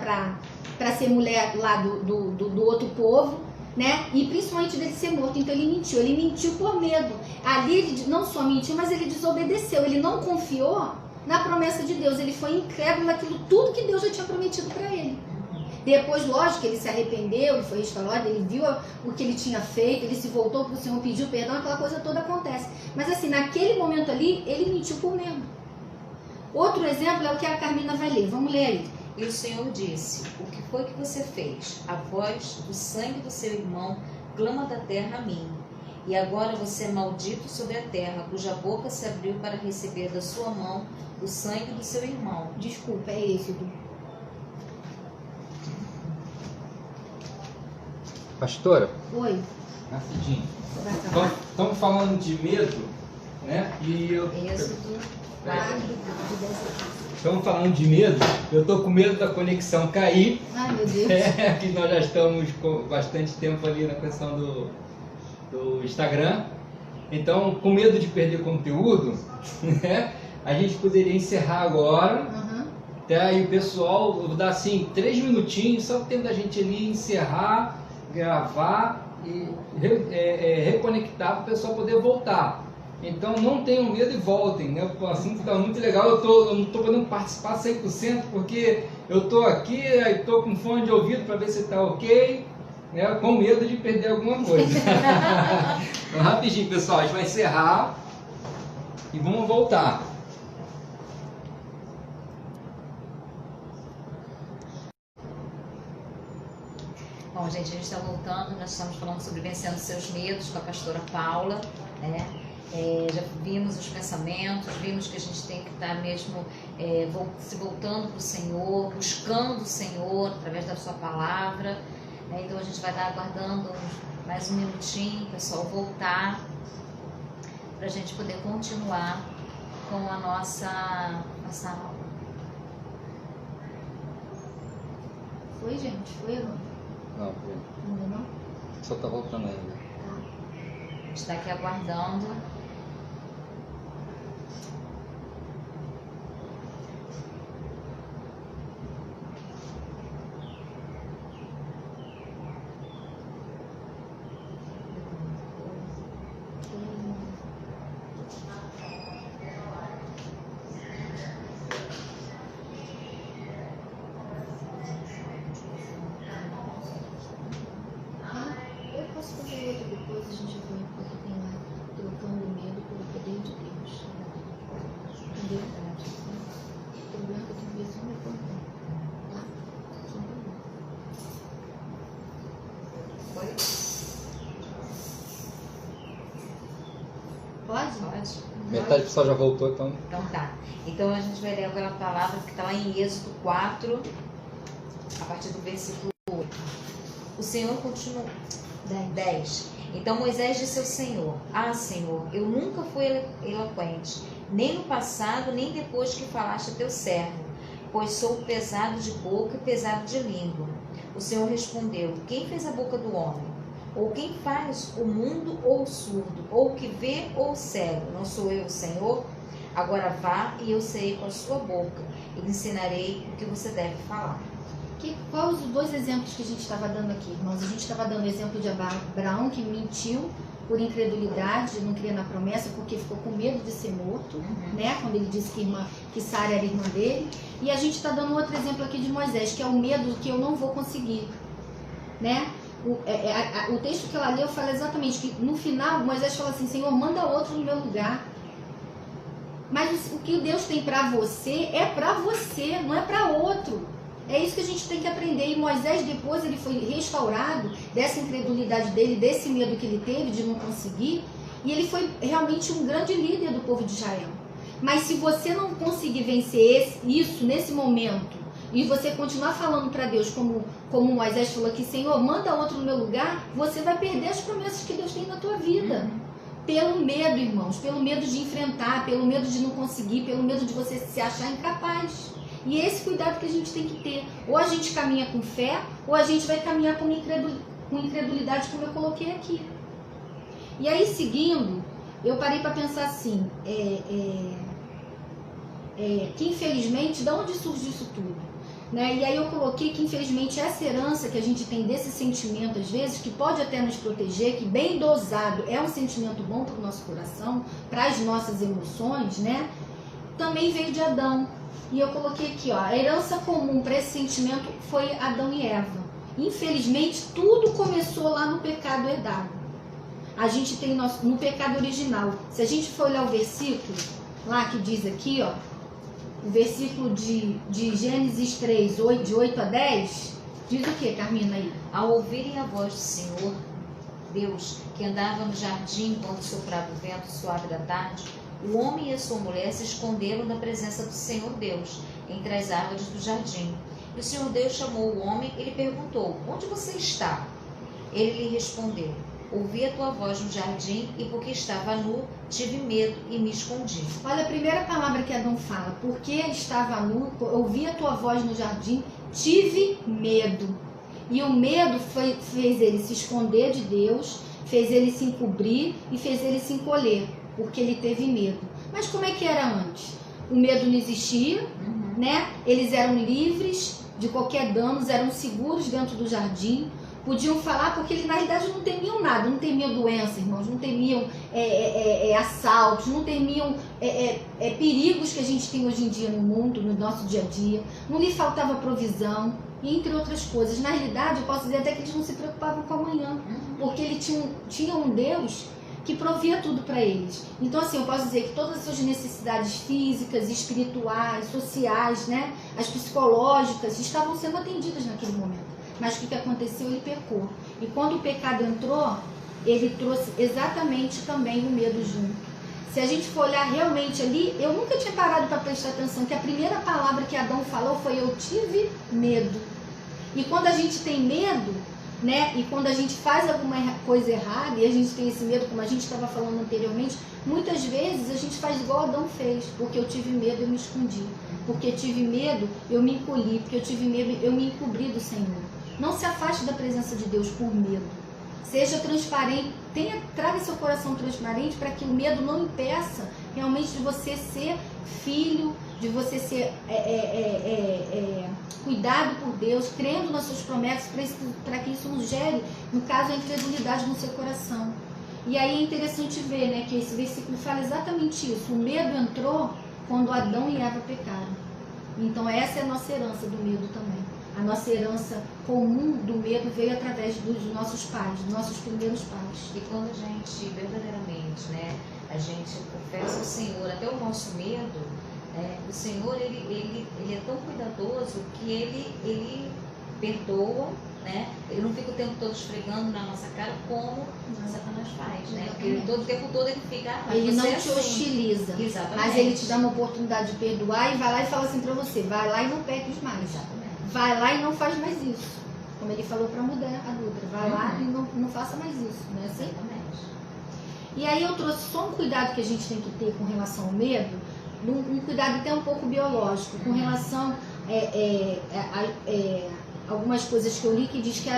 para ser mulher lá do outro povo, né? E principalmente dele ser morto. Então ele mentiu por medo. Ali ele não só mentiu, mas ele desobedeceu. Ele não confiou na promessa de Deus. Ele foi incrédulo naquilo tudo que Deus já tinha prometido para ele. Depois, lógico, ele se arrependeu, ele foi restaurado, ele viu o que ele tinha feito, ele se voltou para o Senhor, pediu perdão, aquela coisa toda acontece. Mas assim, naquele momento ali, ele mentiu por medo. Outro exemplo é o que a Carmina vai ler. Vamos ler aí. E o Senhor disse: o que foi que você fez? A voz do sangue do seu irmão clama da terra a mim. E agora você é maldito sobre a terra, cuja boca se abriu para receber da sua mão o sangue do seu irmão. Desculpa, é Êxodo. Pastora? Oi. Rapidinho. Vai falar? Estamos falando de medo, né? E eu... Êxodo 4, de 10 a 15. Estamos falando de medo, eu estou com medo da conexão cair. Ai, meu Deus. Que nós já estamos com bastante tempo ali na questão do Instagram. Então, com medo de perder conteúdo, né, a gente poderia encerrar agora. Uhum. Tá? E o pessoal, vou dar assim 3 minutinhos, só o tempo da gente ali encerrar, gravar e reconectar para o pessoal poder voltar. Então não tenham medo e voltem, né? O assunto está muito legal, eu não estou podendo participar 100% porque eu estou aqui, estou com fone de ouvido para ver se está ok, né? Com medo de perder alguma coisa. Então rapidinho, pessoal, a gente vai encerrar e vamos voltar. Bom, gente, a gente está voltando, nós estamos falando sobre vencendo seus medos com a pastora Paula, né? Já vimos os pensamentos, vimos que a gente tem que estar mesmo se voltando para o Senhor, buscando o Senhor através da sua palavra, né? Então a gente vai estar aguardando mais um minutinho, o pessoal voltar, para a gente poder continuar com a nossa aula. Foi, gente? Foi, não? Não, Ainda não? só está voltando ainda. A gente está aqui aguardando. Eu posso fazer outro depois, a gente vai, porque tem lá, trocando o medo pelo poder de Deus. É verdade. O problema é que eu tenho vezes não me contar. Tá? Só um pouquinho. Foi? Pode? Pode. Metade do pessoal já voltou, então. Então tá. Então a gente vai ler agora a palavra que está lá em Êxodo 4, a partir do versículo 8. O Senhor continua. 10. Então Moisés disse ao Senhor: Ah, Senhor, eu nunca fui eloquente, nem no passado, nem depois que falaste a teu servo, pois sou pesado de boca e pesado de língua. O Senhor respondeu: Quem fez a boca do homem? Ou quem faz o mundo ou o surdo? Ou o que vê ou o cego? Não sou eu o Senhor? Agora vá e eu serei com a sua boca e lhe ensinarei o que você deve falar. Quais os dois exemplos que a gente estava dando aqui, irmãos? A gente estava dando o exemplo de Abraão, que mentiu por incredulidade, não cria na promessa, porque ficou com medo de ser morto, né? Quando ele disse que Sara era irmã dele. E a gente está dando outro exemplo aqui de Moisés, que é o medo que eu não vou conseguir, né? O texto que ela leu fala exatamente que no final Moisés fala assim: Senhor, manda outro no meu lugar. Mas o que Deus tem para você é para você, não é para outro. É isso que a gente tem que aprender. E Moisés, depois, ele foi restaurado dessa incredulidade dele, desse medo que ele teve de não conseguir. E ele foi realmente um grande líder do povo de Israel. Mas se você não conseguir vencer isso nesse momento, e você continuar falando para Deus, como Moisés falou aqui: Senhor, manda outro no meu lugar, você vai perder as promessas que Deus tem na tua vida. Pelo medo, irmãos, pelo medo de enfrentar, pelo medo de não conseguir, pelo medo de você se achar incapaz. E é esse cuidado que a gente tem que ter. Ou a gente caminha com fé, ou a gente vai caminhar com incredulidade, como eu coloquei aqui. E aí, seguindo, eu parei para pensar assim, que infelizmente, de onde surge isso tudo? Né? E aí eu coloquei que infelizmente essa herança que a gente tem desse sentimento, às vezes, que pode até nos proteger, que bem dosado é um sentimento bom para o nosso coração, para as nossas emoções, né? Também veio de Adão. E eu coloquei aqui, ó, a herança comum para esse sentimento foi Adão e Eva. Infelizmente, tudo começou lá no pecado herdado. A gente tem no pecado original. Se a gente for olhar o versículo lá que diz aqui, ó, o versículo de Gênesis 3, de 8 a 10, diz o que, Carmina, aí? Ao ouvirem a voz do Senhor Deus, que andava no jardim quando soprava o vento suave da tarde, o homem e a sua mulher se esconderam da presença do Senhor Deus, entre as árvores do jardim. E o Senhor Deus chamou o homem e lhe perguntou: onde você está? Ele lhe respondeu: ouvi a tua voz no jardim e porque estava nu, tive medo e me escondi. Olha a primeira palavra que Adão fala: porque estava nu, ouvi a tua voz no jardim, tive medo. E o medo fez ele se esconder de Deus, fez ele se encobrir e fez ele se encolher, porque ele teve medo. Mas como é que era antes? O medo não existia, né? Eles eram livres de qualquer dano, eram seguros dentro do jardim, podiam falar, porque eles na realidade não temiam nada, não temiam doença, irmãos, não temiam assaltos, não temiam perigos que a gente tem hoje em dia no mundo, no nosso dia a dia, não lhe faltava provisão, e entre outras coisas. Na realidade, eu posso dizer até que eles não se preocupavam com amanhã, porque eles tinham um Deus que provia tudo para eles. Então, assim, eu posso dizer que todas as suas necessidades físicas, espirituais, sociais, né, as psicológicas, estavam sendo atendidas naquele momento. Mas o que aconteceu? Ele pecou. E quando o pecado entrou, ele trouxe exatamente também o medo junto. Se a gente for olhar realmente ali, eu nunca tinha parado para prestar atenção que a primeira palavra que Adão falou foi: eu tive medo. E quando a gente tem medo, né, e quando a gente faz alguma coisa errada e a gente tem esse medo, como a gente estava falando anteriormente, muitas vezes a gente faz igual Adão fez: porque eu tive medo, eu me escondi. Porque eu tive medo, eu me encolhi. Porque eu tive medo, eu me encobri do Senhor. Não se afaste da presença de Deus por medo. Seja transparente, traga seu coração transparente para que o medo não impeça realmente de você ser filho, de você ser cuidado por Deus, crendo nas suas promessas, para que isso não gere, no caso, a incredulidade no seu coração. E aí é interessante ver, né, que esse versículo fala exatamente isso. O medo entrou quando Adão e Eva pecaram. Então essa é a nossa herança do medo também. A nossa herança comum do medo veio através dos nossos pais, dos nossos primeiros pais. E quando a gente verdadeiramente, né, a gente confessa ao Senhor até o nosso medo, o Senhor ele é tão cuidadoso que ele perdoa, né? Ele não fica o tempo todo esfregando na nossa cara como Satanás faz, né? Porque o tempo todo ele fica... Ele não te hostiliza, mas ele te dá uma oportunidade de perdoar e vai lá e fala assim pra você: vai lá e não peques mais. Exatamente. Vai lá e não faz mais isso. Como ele falou para a mulher adulta: vai lá e não faça mais isso, não é assim? Exatamente. E aí eu trouxe só um cuidado que a gente tem que ter com relação ao medo, um cuidado até um pouco biológico, com relação algumas coisas que eu li que diz que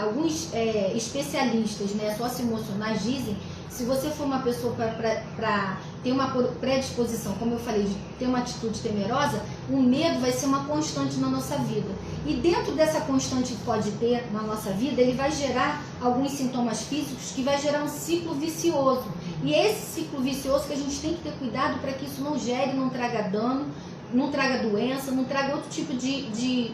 alguns especialistas, né, socioemocionais dizem, se você for uma pessoa para ter uma predisposição, como eu falei, de ter uma atitude temerosa, o medo vai ser uma constante na nossa vida. E dentro dessa constante que pode ter na nossa vida, ele vai gerar alguns sintomas físicos que vai gerar um ciclo vicioso. E é esse ciclo vicioso que a gente tem que ter cuidado para que isso não gere, não traga dano, não traga doença, não traga outro tipo de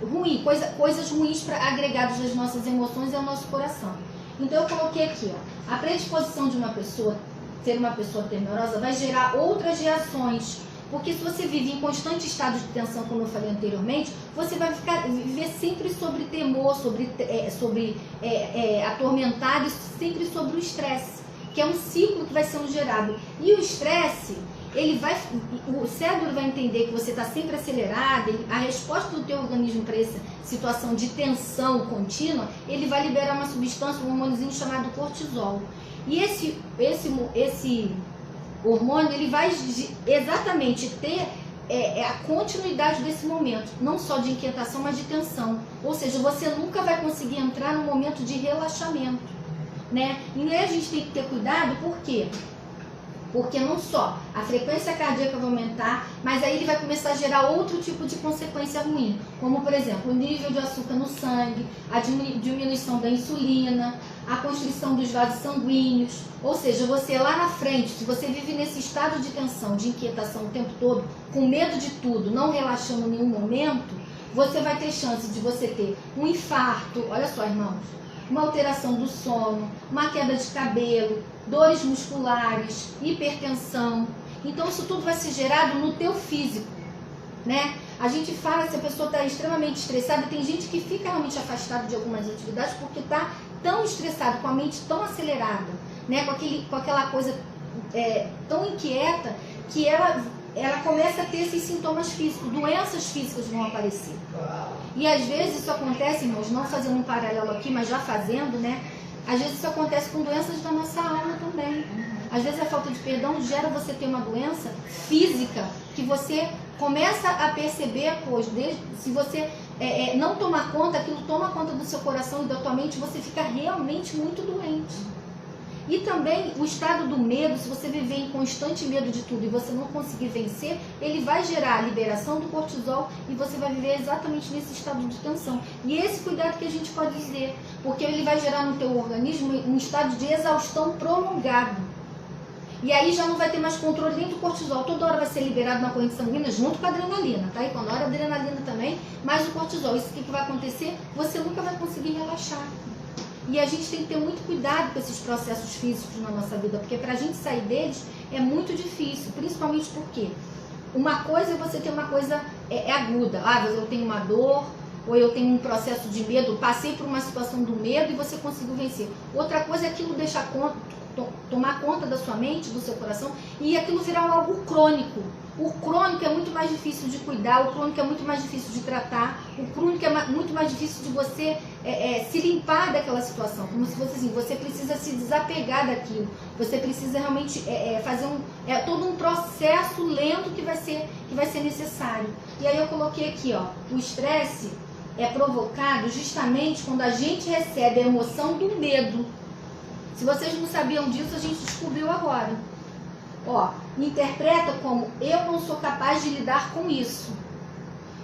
ruim, coisas ruins agregadas às nossas emoções e ao nosso coração. Então eu coloquei aqui, ó, a predisposição de uma pessoa, ser uma pessoa temerosa, vai gerar outras reações. Porque se você vive em constante estado de tensão, como eu falei anteriormente, você vai viver sempre sobre temor, atormentado, sempre sobre o estresse, que é um ciclo que vai sendo gerado. E o estresse, o cérebro vai entender que você está sempre acelerado, a resposta do teu organismo para essa situação de tensão contínua, ele vai liberar uma substância, um hormôniozinho chamado cortisol. E esse hormônio, ele vai exatamente ter a continuidade desse momento, não só de inquietação, mas de tensão. Ou seja, você nunca vai conseguir entrar no momento de relaxamento, né? E aí a gente tem que ter cuidado, por quê? Porque não só a frequência cardíaca vai aumentar, mas aí ele vai começar a gerar outro tipo de consequência ruim, como por exemplo, o nível de açúcar no sangue, a diminuição da insulina, a constrição dos vasos sanguíneos. Ou seja, você lá na frente, se você vive nesse estado de tensão, de inquietação o tempo todo, com medo de tudo, não relaxando em nenhum momento, você vai ter chance de você ter um infarto, olha só, irmãos, uma alteração do sono, uma queda de cabelo, dores musculares, hipertensão. Então isso tudo vai ser gerado no teu físico, né? A gente fala, se a pessoa está extremamente estressada, tem gente que fica realmente afastada de algumas atividades porque está tão estressado, com a mente tão acelerada, né? Com aquela coisa tão inquieta, que ela começa a ter esses sintomas físicos, doenças físicas vão aparecer. E às vezes isso acontece, irmãos, não fazendo um paralelo aqui, mas já fazendo, né? Às vezes isso acontece com doenças da nossa alma também. Às vezes a falta de perdão gera você ter uma doença física que você começa a perceber, pois, se você não tomar conta, aquilo toma conta do seu coração e da tua mente, você fica realmente muito doente. E também o estado do medo, se você viver em constante medo de tudo e você não conseguir vencer, ele vai gerar a liberação do cortisol e você vai viver exatamente nesse estado de tensão. E esse cuidado que a gente pode dizer, porque ele vai gerar no teu organismo um estado de exaustão prolongado. E aí já não vai ter mais controle nem do cortisol, toda hora vai ser liberado na corrente sanguínea junto com a adrenalina, tá? E quando hora a adrenalina também, mais o cortisol. Isso que vai acontecer? Você nunca vai conseguir relaxar. E a gente tem que ter muito cuidado com esses processos físicos na nossa vida, porque para a gente sair deles é muito difícil, principalmente porque uma coisa é você ter uma coisa aguda, eu tenho uma dor, ou eu tenho um processo de medo, passei por uma situação do medo e você conseguiu vencer. Outra coisa é aquilo tomar conta da sua mente, do seu coração, e aquilo virar algo crônico. O crônico é muito mais difícil de cuidar, o crônico é muito mais difícil de tratar, o crônico é muito mais difícil de você se limpar daquela situação. Como se fosse assim, você precisa se desapegar daquilo, você precisa realmente fazer todo um processo lento que vai ser necessário. E aí eu coloquei aqui, ó, o estresse é provocado justamente quando a gente recebe a emoção do medo. Se vocês não sabiam disso, a gente descobriu agora. Ó, interpreta como eu não sou capaz de lidar com isso.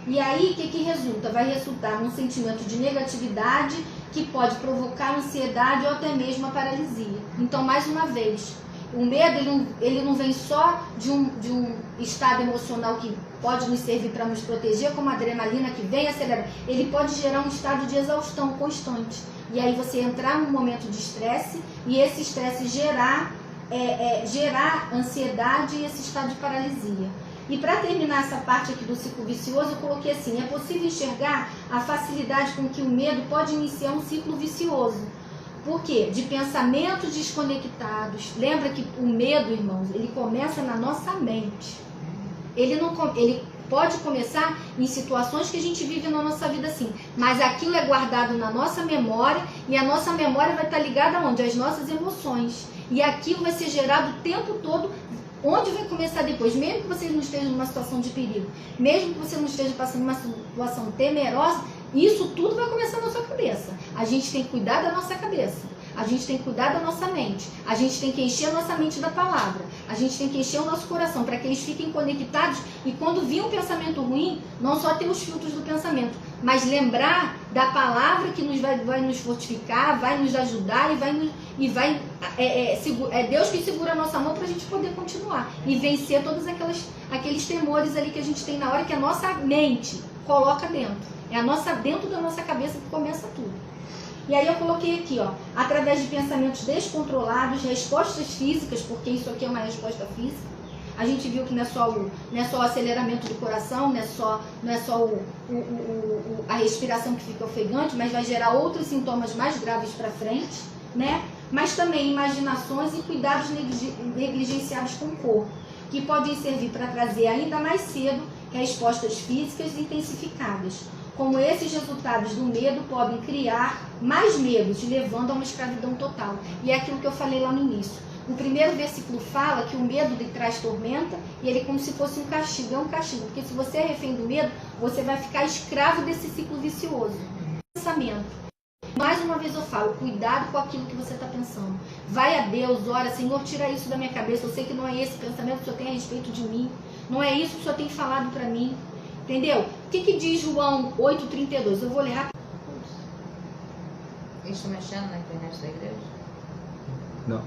E aí, o que resulta? Vai resultar num sentimento de negatividade que pode provocar ansiedade ou até mesmo a paralisia. Então, mais uma vez, o medo ele não vem só de um estado emocional que pode nos servir para nos proteger, como a adrenalina que vem acelerar. Ele pode gerar um estado de exaustão constante. E aí você entrar num momento de estresse e esse estresse gerar ansiedade e esse estado de paralisia. E para terminar essa parte aqui do ciclo vicioso, eu coloquei assim: é possível enxergar a facilidade com que o medo pode iniciar um ciclo vicioso. Por quê? De pensamentos desconectados. Lembra que o medo, irmãos, ele começa na nossa mente. Ele pode começar em situações que a gente vive na nossa vida assim, mas aquilo é guardado na nossa memória e a nossa memória vai estar ligada aonde? Às nossas emoções. E aquilo vai ser gerado o tempo todo Onde vai começar depois? Mesmo que você não esteja numa situação de perigo, mesmo que você não esteja passando uma situação temerosa, isso tudo vai começar na sua cabeça. A gente tem que cuidar da nossa cabeça. A gente tem que cuidar da nossa mente. A gente tem que encher a nossa mente da palavra. A gente tem que encher o nosso coração para que eles fiquem conectados e quando vir um pensamento ruim, não só ter os filtros do pensamento, mas lembrar da palavra que vai nos fortificar, vai nos ajudar é Deus que segura a nossa mão para a gente poder continuar e vencer todos aqueles temores ali que a gente tem na hora que a nossa mente coloca dentro. É dentro da nossa cabeça que começa tudo. E aí eu coloquei aqui, ó, através de pensamentos descontrolados, respostas físicas, porque isso aqui é uma resposta física. A gente viu que não é só o aceleramento do coração, não é só a respiração que fica ofegante, mas vai gerar outros sintomas mais graves para frente, né? Mas também imaginações e cuidados negligenciados com o corpo, que podem servir para trazer ainda mais cedo respostas físicas intensificadas. Como esses resultados do medo podem criar mais medos, levando a uma escravidão total. E é aquilo que eu falei lá no início. O primeiro versículo fala que o medo lhe traz tormenta e ele é como se fosse um castigo. É um castigo, porque se você é refém do medo, você vai ficar escravo desse ciclo vicioso. Pensamento. Mais uma vez eu falo, cuidado com aquilo que você está pensando. Vai a Deus, ora, Senhor, tira isso da minha cabeça. Eu sei que não é esse pensamento que o Senhor tem a respeito de mim. Não é isso que o Senhor tem falado para mim. Entendeu? O que diz João 8,32? Eu vou ler rápido. Eles estão mexendo na internet da igreja? Não.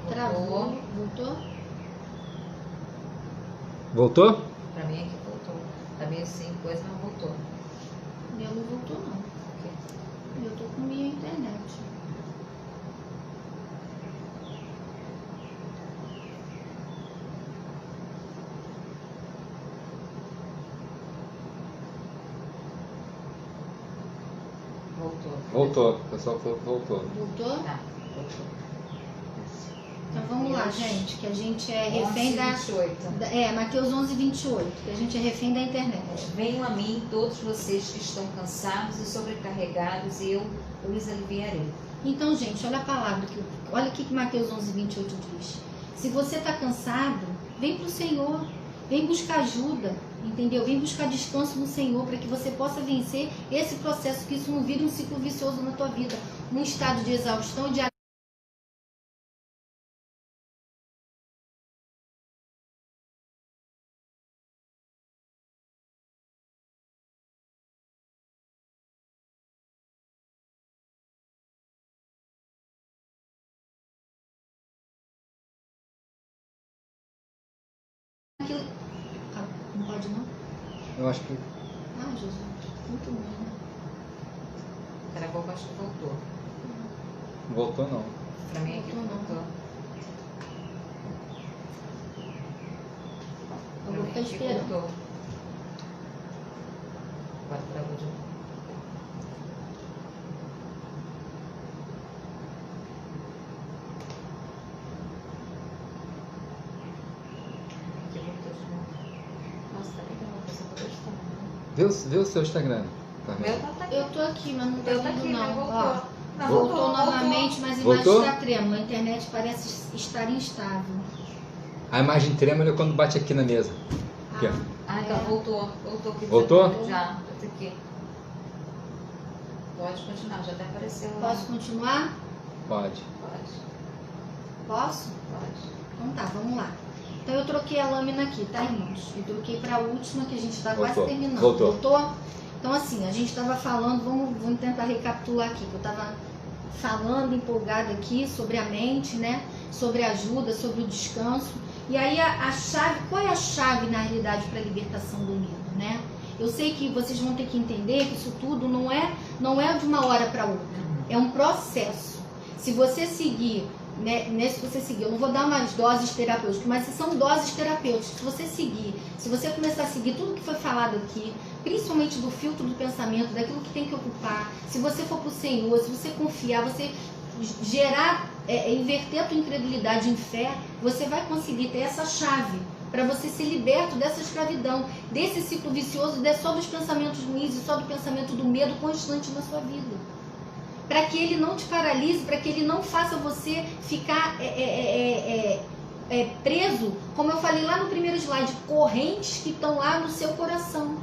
Travou. Voltou? Voltou? Pra mim aqui voltou. Pra mim sim, coisa não voltou. Meu não voltou, não. Eu tô com minha internet. Voltou. O pessoal falou que voltou. Voltou? Tá, voltou. Então vamos lá, gente, que a gente é refém 11:28. Mateus 11:28, que a gente é refém da internet. Venham a mim todos vocês que estão cansados e sobrecarregados e eu os aliviarei. Então, gente, olha a palavra, olha o que Mateus 11:28 diz. Se você está cansado, vem para o Senhor, vem buscar ajuda, entendeu? Vem buscar descanso no Senhor para que você possa vencer esse processo, que isso não vire um ciclo vicioso na tua vida, um estado de exaustão, de Não pode não? Eu acho que... Ah, Jesus, muito bom, né? Daqui a pouco acho que voltou. Voltou não. Pra mim aqui Voltou, não. voltou. Eu vou ficar esperando. Voltou. Agora travou de novo. Aqui voltou de novo. Nossa, tá aqui que eu vou fazer por hoje também. Vê o seu Instagram. O meu tá aqui. Eu tô aqui, mas não tá Eu tá vindo aqui, não. mas voltou. Ó, Não, voltou novamente, mas a imagem Voltou? está trêmula. A internet parece estar instável. A imagem trêmula é quando bate aqui na mesa. Aqui, ó. Ah, então voltou. Voltou aqui. Voltou? Já, tá aqui. Pode continuar, já até apareceu lá. Posso continuar? Pode. Pode, Posso? pode. Então tá, vamos lá. Então eu troquei a lâmina aqui, tá, irmãos? Eu troquei para a última, que a gente está quase Voltou. terminando. Voltou. Então assim, a gente estava falando, vamos tentar recapitular aqui, que eu estava falando, empolgada aqui sobre a mente, né? Sobre a ajuda, sobre o descanso. E aí a chave, qual é a chave na realidade para a libertação do medo, né? Eu sei que vocês vão ter que entender que isso tudo não é de uma hora para outra. É um processo. Se você seguir, né, se você seguir, eu não vou dar umas doses terapêuticas, mas são doses terapêuticas. Se você seguir, se você começar a seguir tudo que foi falado aqui, principalmente do filtro do pensamento, daquilo que tem que ocupar, se você for para o Senhor, se você confiar, você gerar, inverter a tua incredulidade em fé, você vai conseguir ter essa chave para você ser liberto dessa escravidão, desse ciclo vicioso, só dos pensamentos ruins e só do pensamento do medo constante na sua vida. Para que ele não te paralise, para que ele não faça você ficar preso, como eu falei lá no primeiro slide, correntes que estão lá no seu coração.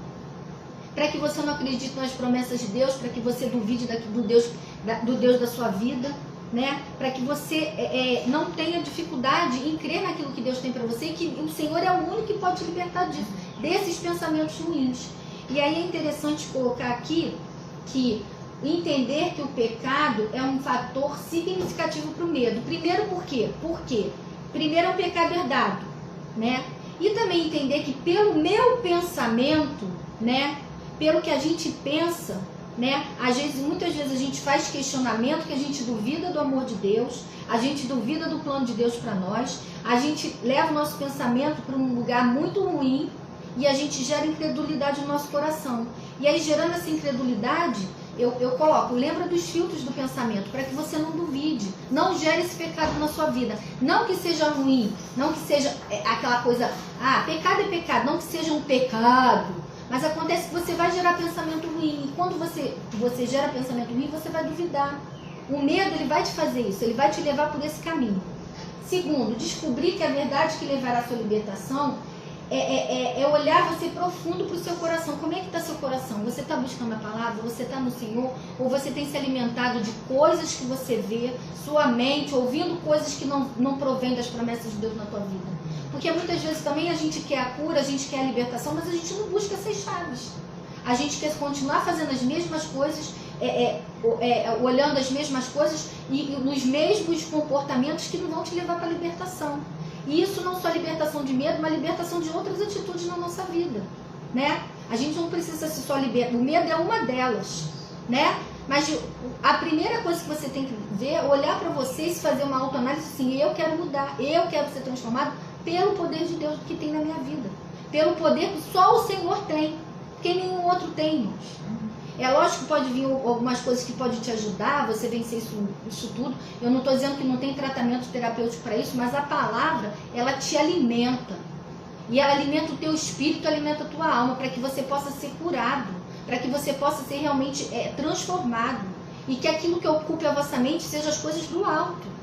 Para que você não acredite nas promessas de Deus, para que você duvide do Deus da sua vida, né? Para que você não tenha dificuldade em crer naquilo que Deus tem para você e que o Senhor é o único que pode te libertar disso, desses pensamentos ruins. E aí é interessante colocar aqui que entender que o pecado é um fator significativo para o medo. Primeiro, por quê? Porque primeiro é um pecado herdado, né? E também entender que pelo meu pensamento, né? Pelo que a gente pensa, né? Muitas vezes a gente faz questionamento, que a gente duvida do amor de Deus, a gente duvida do plano de Deus para nós, a gente leva o nosso pensamento para um lugar muito ruim e a gente gera incredulidade no nosso coração. E aí, gerando essa incredulidade, eu coloco, lembra dos filtros do pensamento, para que você não duvide, não gere esse pecado na sua vida. Não que seja ruim, não que seja aquela coisa, pecado é pecado, não que seja um pecado. Mas acontece que você vai gerar pensamento ruim. E quando você gera pensamento ruim, você vai duvidar. O medo, ele vai te fazer isso, ele vai te levar por esse caminho. Segundo, descobrir que a verdade que levará à sua libertação é olhar você profundo para o seu coração. Como é que está seu coração? Você está buscando a palavra? Você está no Senhor? Ou você tem se alimentado de coisas que você vê, sua mente, ouvindo coisas que não provém das promessas de Deus na tua vida? Porque muitas vezes também a gente quer a cura, a gente quer a libertação, mas a gente não busca essas chaves. A gente quer continuar fazendo as mesmas coisas, olhando as mesmas coisas e nos mesmos comportamentos que não vão te levar para a libertação. E isso não só libertação de medo, mas libertação de outras atitudes na nossa vida, né? A gente não precisa ser só libertar, o medo é uma delas, né? Mas a primeira coisa que você tem que ver é olhar para você e fazer uma autoanálise assim, eu quero mudar, eu quero ser transformado pelo poder de Deus que tem na minha vida, pelo poder que só o Senhor tem, que nenhum outro tem, irmãos. É lógico que pode vir algumas coisas que podem te ajudar, você vencer isso tudo. Eu não estou dizendo que não tem tratamento terapêutico para isso, mas a palavra, ela te alimenta. E ela alimenta o teu espírito, alimenta a tua alma, para que você possa ser curado, para que você possa ser realmente transformado. E que aquilo que ocupe a vossa mente seja as coisas do alto.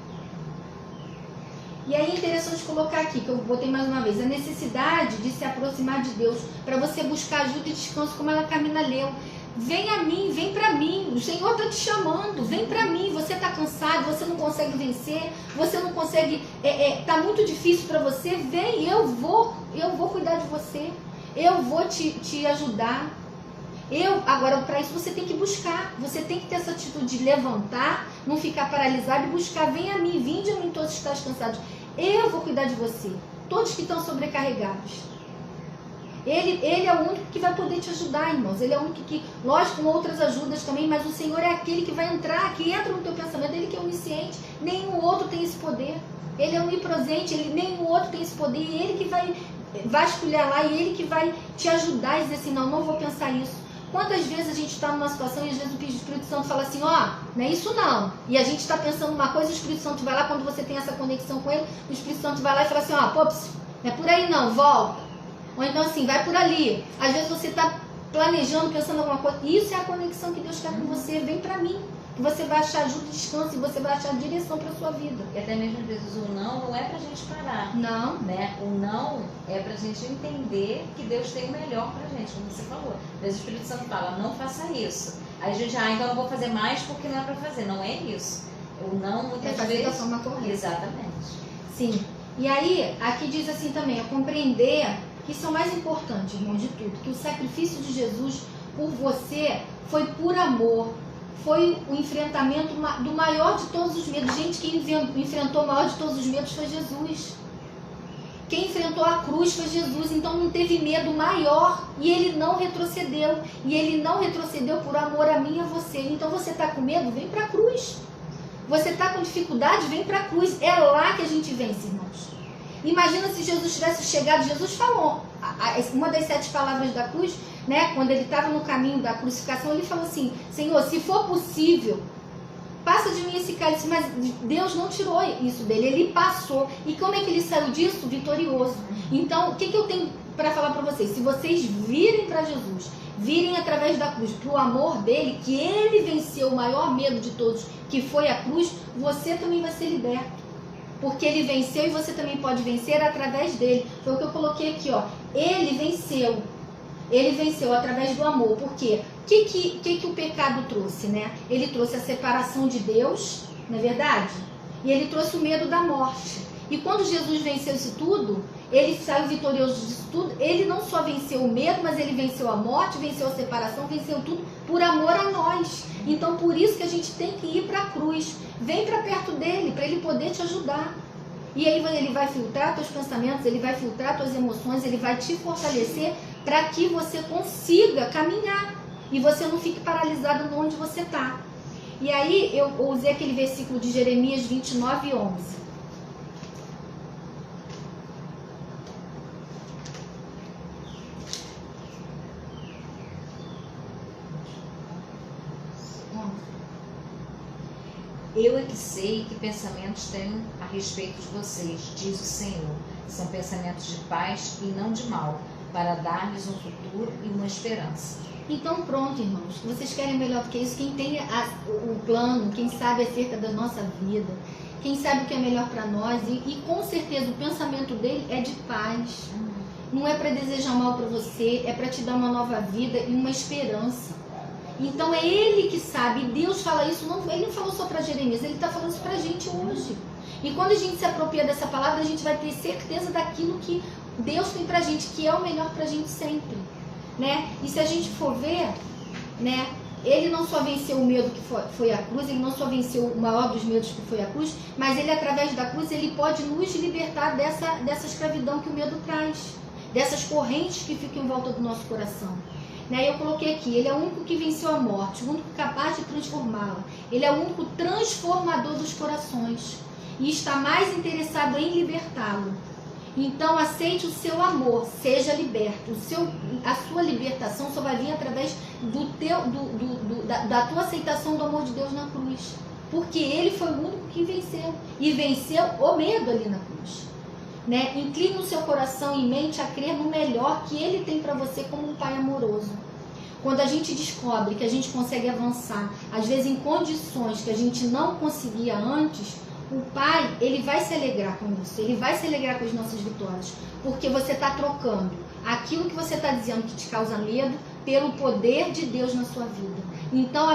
E aí é interessante colocar aqui, que eu botei mais uma vez, a necessidade de se aproximar de Deus, para você buscar ajuda e descanso, como a Camila leu. Vem a mim, vem para mim, o Senhor está te chamando, vem para mim. Você está cansado, você não consegue vencer, você não consegue, está muito difícil para você, vem, eu vou cuidar de você, eu vou te ajudar. Agora, para isso você tem que buscar, você tem que ter essa atitude de levantar, não ficar paralisado e buscar. Vem a mim, vinde a mim todos que estáis cansados, eu vou cuidar de você, todos que estão sobrecarregados. Ele é o único que vai poder te ajudar, irmãos. Ele é o único que, lógico, com outras ajudas também, mas o Senhor é aquele que vai entrar, que entra no teu pensamento. Ele que é onisciente, nenhum outro tem esse poder. Ele é onipresente, nenhum outro tem esse poder. E ele que vai vasculhar lá, e ele que vai te ajudar e dizer assim, não vou pensar isso. Quantas vezes a gente está numa situação e às vezes o Espírito Santo fala assim, não é isso não. E a gente está pensando uma coisa, o Espírito Santo vai lá, quando você tem essa conexão com ele, o Espírito Santo vai lá e fala assim, não é por aí não, volta. Ou então assim, vai por ali. Às vezes você está planejando, pensando alguma coisa. Isso é a conexão que Deus quer com você. Vem para mim. Que você vai achar ajuda e descanso. E você vai achar direção para a sua vida. E até mesmo às vezes o não é para a gente parar. Não. Né? O não é para a gente entender que Deus tem o melhor para a gente, como você falou. Às vezes o Espírito Santo fala, não faça isso. Aí a gente, então eu vou fazer mais porque não é para fazer. Não é isso. O não muitas fazer vezes... da forma correta. Exatamente. Sim. E aí, aqui diz assim também, é compreender... que isso é o mais importante, irmão, de tudo, que o sacrifício de Jesus por você foi por amor, foi o enfrentamento do maior de todos os medos. Gente, quem enfrentou o maior de todos os medos foi Jesus. Quem enfrentou a cruz foi Jesus, então não teve medo maior e ele não retrocedeu. E ele não retrocedeu por amor a mim e a você. Então você está com medo? Vem para a cruz. Você está com dificuldade? Vem para a cruz. É lá que a gente vence, irmãos. Imagina se Jesus tivesse chegado, Jesus falou, uma das 7 palavras da cruz, né, quando ele estava no caminho da crucificação, ele falou assim, Senhor, se for possível, passa de mim esse cálice, mas Deus não tirou isso dele, ele passou. E como é que ele saiu disso? Vitorioso. Então, o que eu tenho para falar para vocês? Se vocês virem para Jesus, virem através da cruz, para o amor dele, que ele venceu o maior medo de todos, que foi a cruz, você também vai ser liberto. Porque ele venceu e você também pode vencer através dele. Foi o que eu coloquei aqui, ó. Ele venceu. Ele venceu através do amor. Por quê? O que o pecado trouxe, né? Ele trouxe a separação de Deus, não é verdade? E ele trouxe o medo da morte. E quando Jesus venceu isso tudo, ele saiu vitorioso disso tudo. Ele não só venceu o medo, mas ele venceu a morte, venceu a separação, venceu tudo por amor a nós. Então, por isso que a gente tem que ir para a cruz. Vem para perto dele, para ele poder te ajudar. E aí ele vai filtrar teus pensamentos, ele vai filtrar tuas emoções, ele vai te fortalecer para que você consiga caminhar e você não fique paralisado onde você está. E aí eu usei aquele versículo de Jeremias 29:11. Eu é que sei que pensamentos tenho a respeito de vocês, diz o Senhor. São pensamentos de paz e não de mal, para dar-lhes um futuro e uma esperança. Então pronto, irmãos. Vocês querem melhor do que isso? Quem tem o plano, quem sabe acerca da nossa vida, quem sabe o que é melhor para nós, e com certeza o pensamento dele é de paz. Não é para desejar mal para você, é para te dar uma nova vida e uma esperança. Então é ele que sabe, e Deus fala isso, ele não falou só para Jeremias, ele está falando isso para a gente hoje. E quando a gente se apropria dessa palavra, a gente vai ter certeza daquilo que Deus tem para a gente, que é o melhor para a gente sempre, né? E se a gente for ver, né, ele não só venceu o medo que foi a cruz, ele não só venceu o maior dos medos que foi a cruz, mas ele, através da cruz, ele pode nos libertar dessa escravidão que o medo traz, dessas correntes que ficam em volta do nosso coração. Eu coloquei aqui, ele é o único que venceu a morte, o único capaz de transformá-la. Ele é o único transformador dos corações e está mais interessado em libertá-lo. Então aceite o seu amor, seja liberto. A sua libertação só vai vir através da tua aceitação do amor de Deus na cruz. Porque ele foi o único que venceu. E venceu o medo ali na cruz. Incline o seu coração e mente a crer no melhor que ele tem para você como um pai amoroso. Quando a gente descobre que a gente consegue avançar, às vezes em condições que a gente não conseguia antes, o pai, ele vai se alegrar com isso, ele vai se alegrar com as nossas vitórias, porque você está trocando aquilo que você está dizendo que te causa medo pelo poder de Deus na sua vida. Então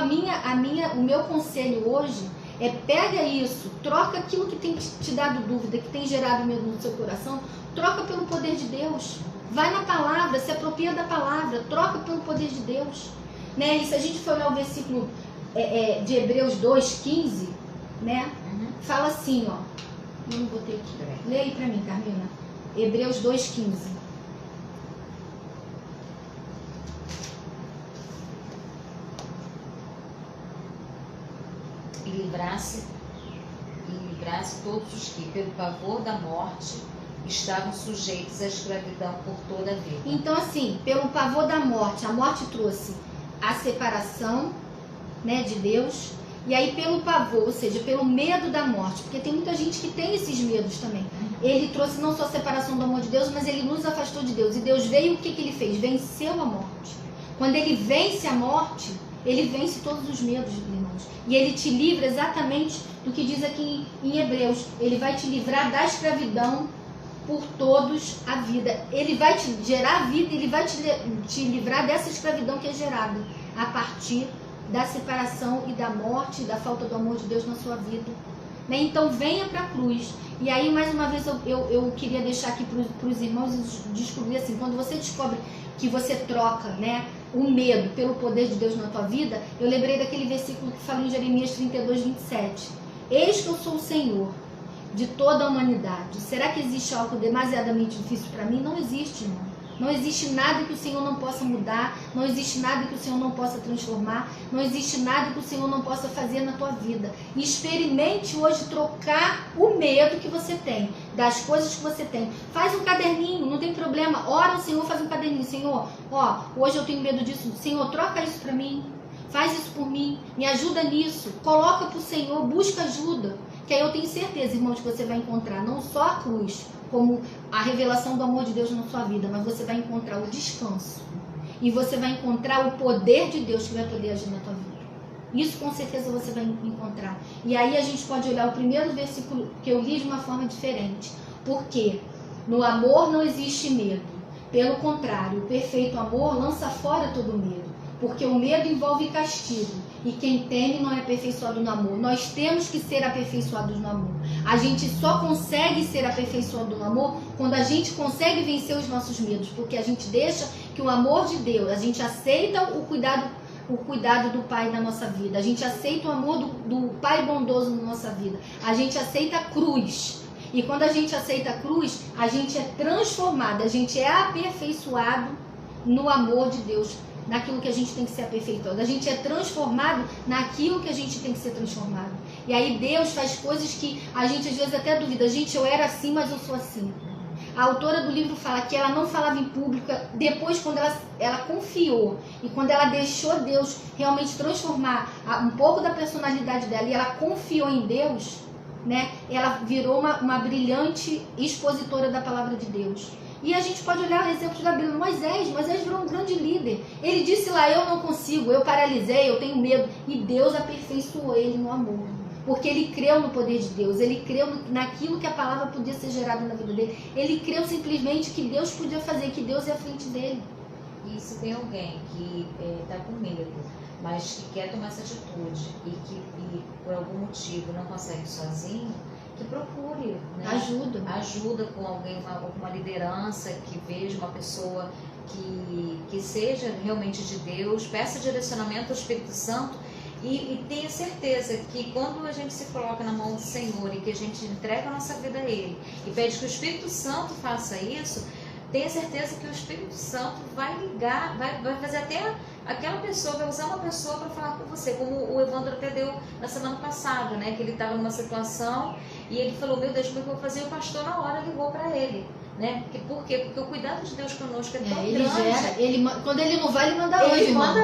o meu conselho hoje é: pega isso, troca aquilo que tem te dado dúvida, que tem gerado medo no seu coração, troca pelo poder de Deus. Vai na palavra, se apropria da palavra, troca pelo poder de Deus. E se a gente for olhar o versículo de Hebreus 2:15, fala assim, ó. Eu não botei aqui. Lê aí pra mim, Carmina. Hebreus 2:15. E livrasse todos os que, pelo pavor da morte, estavam sujeitos à escravidão por toda a vida. Então, assim, pelo pavor da morte, a morte trouxe a separação, de Deus. E aí, pelo pavor, ou seja, pelo medo da morte, porque tem muita gente que tem esses medos também. Ele trouxe não só a separação do amor de Deus, mas ele nos afastou de Deus. E Deus veio, o que ele fez? Venceu a morte. Quando ele vence a morte, ele vence todos os medos, irmãos. E ele te livra exatamente do que diz aqui em Hebreus. Ele vai te livrar da escravidão por todos a vida. Ele vai te gerar a vida, ele vai te livrar dessa escravidão que é gerada a partir da separação e da morte, da falta do amor de Deus na sua vida. Então venha para a cruz. E aí, mais uma vez, eu queria deixar aqui para os irmãos descobrir assim: quando você descobre que você troca o medo pelo poder de Deus na tua vida, eu lembrei daquele versículo que fala em Jeremias 32:27. Eis que eu sou o Senhor de toda a humanidade. Será que existe algo demasiadamente difícil para mim? Não existe, irmão. Não existe nada que o Senhor não possa mudar, não existe nada que o Senhor não possa transformar, não existe nada que o Senhor não possa fazer na tua vida. E experimente hoje trocar o medo que você tem, das coisas que você tem. Faz um caderninho, não tem problema. Ora ao Senhor, faz um caderninho. Senhor, hoje eu tenho medo disso. Senhor, troca isso para mim. Faz isso por mim. Me ajuda nisso. Coloca para o Senhor, busca ajuda. Que aí eu tenho certeza, irmãos, que você vai encontrar não só a cruz, como a revelação do amor de Deus na sua vida, mas você vai encontrar o descanso. E você vai encontrar o poder de Deus que vai poder agir na tua vida. Isso com certeza você vai encontrar. E aí a gente pode olhar o primeiro versículo que eu li de uma forma diferente. Porque no amor não existe medo. Pelo contrário, o perfeito amor lança fora todo medo. Porque o medo envolve castigo. E quem teme não é aperfeiçoado no amor. Nós temos que ser aperfeiçoados no amor. A gente só consegue ser aperfeiçoado no amor quando a gente consegue vencer os nossos medos. Porque a gente deixa que o amor de Deus, a gente aceita o cuidado do Pai na nossa vida. A gente aceita o amor do Pai bondoso na nossa vida. A gente aceita a cruz. E quando a gente aceita a cruz, a gente é transformado, a gente é aperfeiçoado no amor de Deus, naquilo que a gente tem que ser aperfeiçoado. A gente é transformado naquilo que a gente tem que ser transformado. E aí Deus faz coisas que a gente às vezes até duvida. Gente, eu era assim, mas eu sou assim. A autora do livro fala que ela não falava em público. Depois, quando ela confiou e quando ela deixou Deus realmente transformar um pouco da personalidade dela e ela confiou em Deus, né, ela virou uma brilhante expositora da palavra de Deus. E a gente pode olhar exemplos da Bíblia. Moisés virou um grande líder. Ele disse lá, eu não consigo, eu paralisei, eu tenho medo. E Deus aperfeiçoou ele no amor. Porque ele creu no poder de Deus, ele creu naquilo que a palavra podia ser gerada na vida dele. Ele creu simplesmente que Deus podia fazer, que Deus é à frente dele. E se tem alguém que está com medo, mas que quer tomar essa atitude e por algum motivo não consegue sozinho, que procure, né? Ajuda com alguém, uma liderança, que veja uma pessoa que seja realmente de Deus, peça direcionamento ao Espírito Santo e tenha certeza que quando a gente se coloca na mão do Senhor e que a gente entrega a nossa vida a Ele e pede que o Espírito Santo faça isso, tenha certeza que o Espírito Santo vai ligar, vai fazer até aquela pessoa, vai usar uma pessoa para falar com você, como o Evandro até deu na semana passada, né? Que ele estava numa situação e ele falou, meu Deus, como é que eu vou fazer? E o pastor na hora ligou para ele, né? Por quê? Porque o cuidado de Deus conosco é tão grande. Quando ele não vai, ele manda hoje, ele manda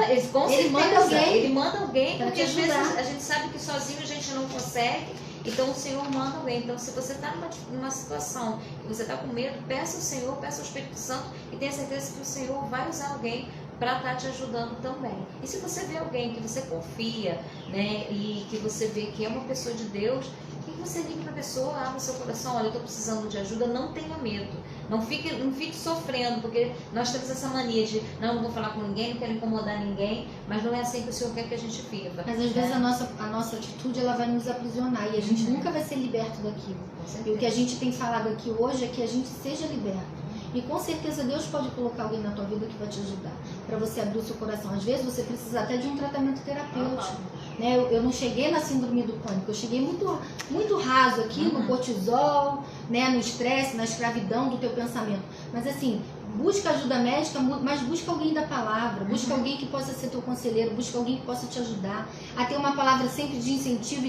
alguém. Ele manda alguém, pra porque às vezes a gente sabe que sozinho a gente não consegue. Então o Senhor manda alguém. Então se você está numa situação e você está com medo, peça ao Senhor, peça ao Espírito Santo e tenha certeza que o Senhor vai usar alguém para estar te ajudando também. E se você vê alguém que você confia, né, e que você vê que é uma pessoa de Deus, que você ligue para a pessoa, abra seu coração, olha, eu estou precisando de ajuda, não tenha medo. Não fique sofrendo, porque nós temos essa mania de não vou falar com ninguém, não quero incomodar ninguém, mas não é assim que o Senhor quer que a gente viva. Mas às vezes a nossa atitude ela vai nos aprisionar e a gente nunca vai ser liberto daquilo. E o que a gente tem falado aqui hoje é que a gente seja liberto. E com certeza Deus pode colocar alguém na tua vida que vai te ajudar, para você abrir o seu coração. Às vezes você precisa até de um tratamento terapêutico. Né? Eu não cheguei na síndrome do pânico, eu cheguei muito raso aqui no cortisol, né? No estresse, na escravidão do teu pensamento. Mas assim, busca ajuda médica, mas busca alguém da palavra, busca alguém que possa ser teu conselheiro, busca alguém que possa te ajudar a ter uma palavra sempre de incentivo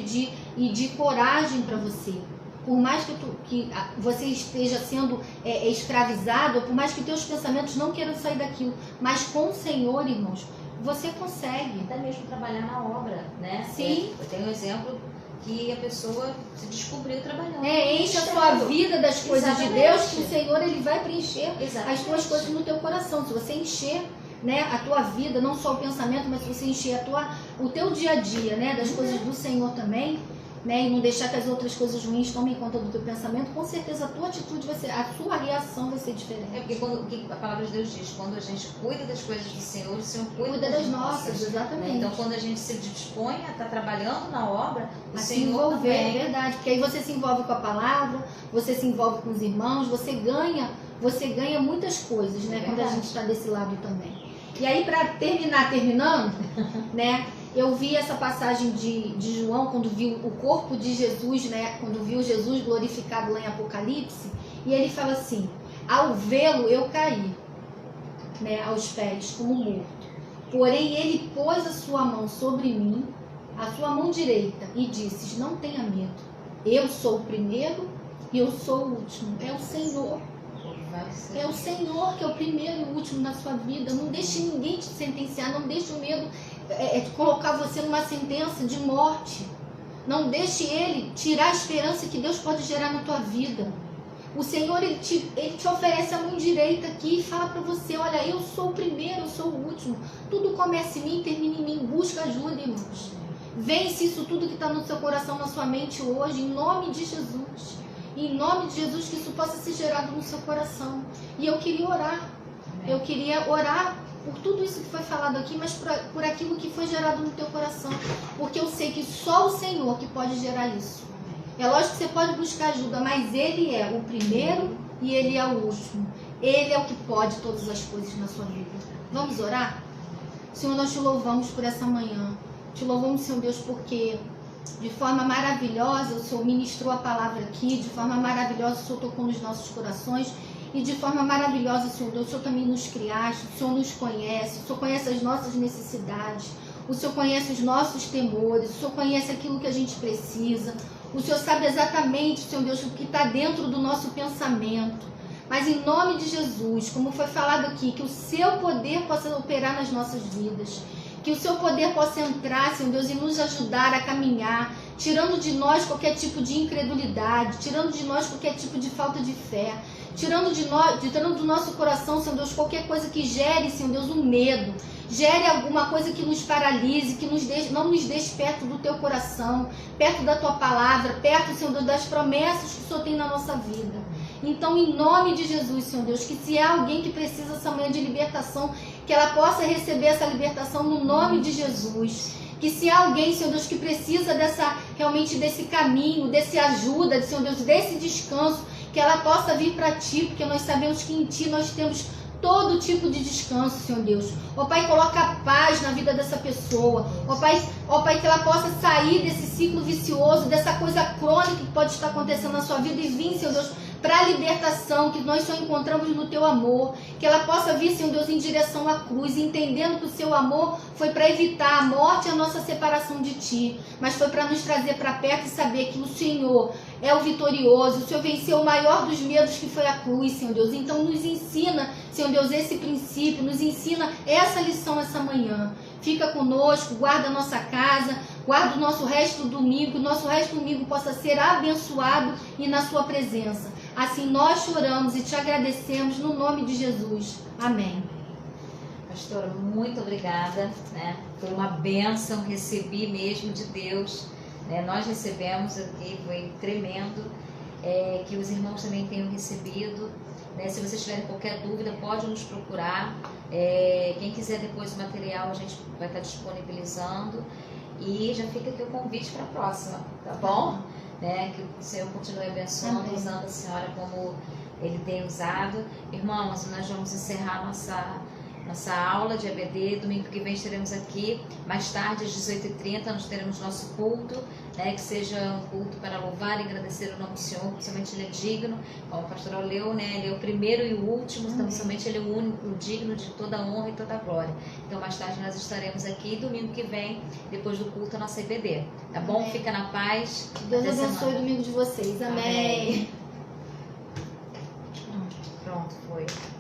e de coragem para você. Por mais que você esteja sendo escravizado, por mais que teus pensamentos não queiram sair daquilo, mas com o Senhor, irmãos, você consegue. Até mesmo trabalhar na obra, né? Sim. Eu tenho um exemplo que a pessoa se descobriu trabalhando. Enche a sua vida das coisas de Deus, que o Senhor ele vai preencher as tuas coisas no teu coração. Se você encher, né, a tua vida, não só o pensamento, mas se você encher o teu dia a dia, né, das coisas do Senhor também, né, e não deixar que as outras coisas ruins tomem conta do teu pensamento, com certeza a tua atitude vai ser, a sua reação vai ser diferente. Porque o que a palavra de Deus diz, quando a gente cuida das coisas do Senhor, o Senhor cuida das nossas, exatamente. Né? Então quando a gente se dispõe a estar trabalhando na obra, o se Senhor envolver, também. É verdade, porque aí você se envolve com a palavra, você se envolve com os irmãos, você ganha muitas coisas, né, quando a gente está desse lado também. E aí, para terminando, né, eu vi essa passagem de João, quando viu o corpo de Jesus, né, quando viu Jesus glorificado lá em Apocalipse, e ele fala assim, ao vê-lo eu caí, né, aos pés, como morto. Porém, ele pôs a sua mão sobre mim, a sua mão direita, e disse, não tenha medo, eu sou o primeiro e eu sou o último, é o Senhor. É o Senhor que é o primeiro e o último na sua vida. Não deixe ninguém te sentenciar, não deixe o medo de colocar você numa sentença de morte. Não deixe ele tirar a esperança que Deus pode gerar na tua vida. O Senhor, ele te oferece a mão direita aqui e fala para você, olha, eu sou o primeiro, eu sou o último. Tudo começa em mim, termina em mim. Busca ajuda, irmãos. Vence isso tudo que está no seu coração, na sua mente hoje, em nome de Jesus. Em nome de Jesus, que isso possa ser gerado no seu coração. E eu queria orar. Eu queria orar por tudo isso que foi falado aqui, mas por aquilo que foi gerado no teu coração. Porque eu sei que só o Senhor que pode gerar isso. É lógico que você pode buscar ajuda, mas Ele é o primeiro e Ele é o último. Ele é o que pode todas as coisas na sua vida. Vamos orar? Senhor, nós te louvamos por essa manhã. Te louvamos, Senhor Deus, porque de forma maravilhosa o Senhor ministrou a palavra aqui, de forma maravilhosa o Senhor tocou nos nossos corações e de forma maravilhosa, Senhor Deus, o Senhor também nos criaste, o Senhor nos conhece, o Senhor conhece as nossas necessidades, o Senhor conhece os nossos temores, o Senhor conhece aquilo que a gente precisa, o Senhor sabe exatamente, Senhor Deus, o que está dentro do nosso pensamento. Mas em nome de Jesus, como foi falado aqui, que o seu poder possa operar nas nossas vidas, que o seu poder possa entrar, Senhor Deus, e nos ajudar a caminhar, tirando de nós qualquer tipo de incredulidade, tirando de nós qualquer tipo de falta de fé, tirando do nosso coração, Senhor Deus, qualquer coisa que gere, Senhor Deus, um medo, gere alguma coisa que nos paralise, que não nos deixe perto do teu coração, perto da tua palavra, perto, Senhor Deus, das promessas que o Senhor tem na nossa vida. Então, em nome de Jesus, Senhor Deus, que se há alguém que precisa essa manhã de libertação, que ela possa receber essa libertação no nome de Jesus. Que se há alguém, Senhor Deus, que precisa realmente desse caminho, desse ajuda, Senhor Deus, desse descanso, que ela possa vir para Ti, porque nós sabemos que em Ti nós temos todo tipo de descanso, Senhor Deus. Ó Pai, coloca paz na vida dessa pessoa. Ó Pai, que ela possa sair desse ciclo vicioso, dessa coisa crônica que pode estar acontecendo na sua vida e vir, Senhor Deus, para a libertação que nós só encontramos no Teu amor. Que ela possa vir, Senhor Deus, em direção à cruz, entendendo que o Seu amor foi para evitar a morte e a nossa separação de Ti, mas foi para nos trazer para perto e saber que o Senhor é o vitorioso, o Senhor venceu o maior dos medos, que foi a cruz, Senhor Deus. Então nos ensina, Senhor Deus, esse princípio, nos ensina essa lição essa manhã. Fica conosco, guarda a nossa casa, guarda o nosso resto do domingo, que o nosso resto do domingo possa ser abençoado e na Sua presença. Assim nós choramos e Te agradecemos no nome de Jesus. Amém. Pastora, muito obrigada, né? Foi uma bênção, recebi mesmo de Deus. Nós recebemos aqui, foi tremendo, que os irmãos também tenham recebido. Se vocês tiverem qualquer dúvida, pode nos procurar. Quem quiser depois o material, a gente vai estar disponibilizando. E já fica aqui o convite para a próxima, tá bom? Que o Senhor continue abençoando, Amém. usando a senhora como Ele tem usado. Irmãos, nós vamos encerrar nossa aula de EBD. Domingo que vem estaremos aqui, mais tarde às 18h30 nós teremos nosso culto, que seja um culto para louvar e agradecer o nome do Senhor, porque somente Ele é digno, como a pastora leu, Ele é o primeiro e o último, então somente Ele é o único, o digno de toda a honra e toda a glória. Então mais tarde nós estaremos aqui, domingo que vem, depois do culto, a nossa EBD, tá bom? Amém. Fica na paz. Deus Até abençoe semana. o domingo de vocês. Amém. Pronto, foi.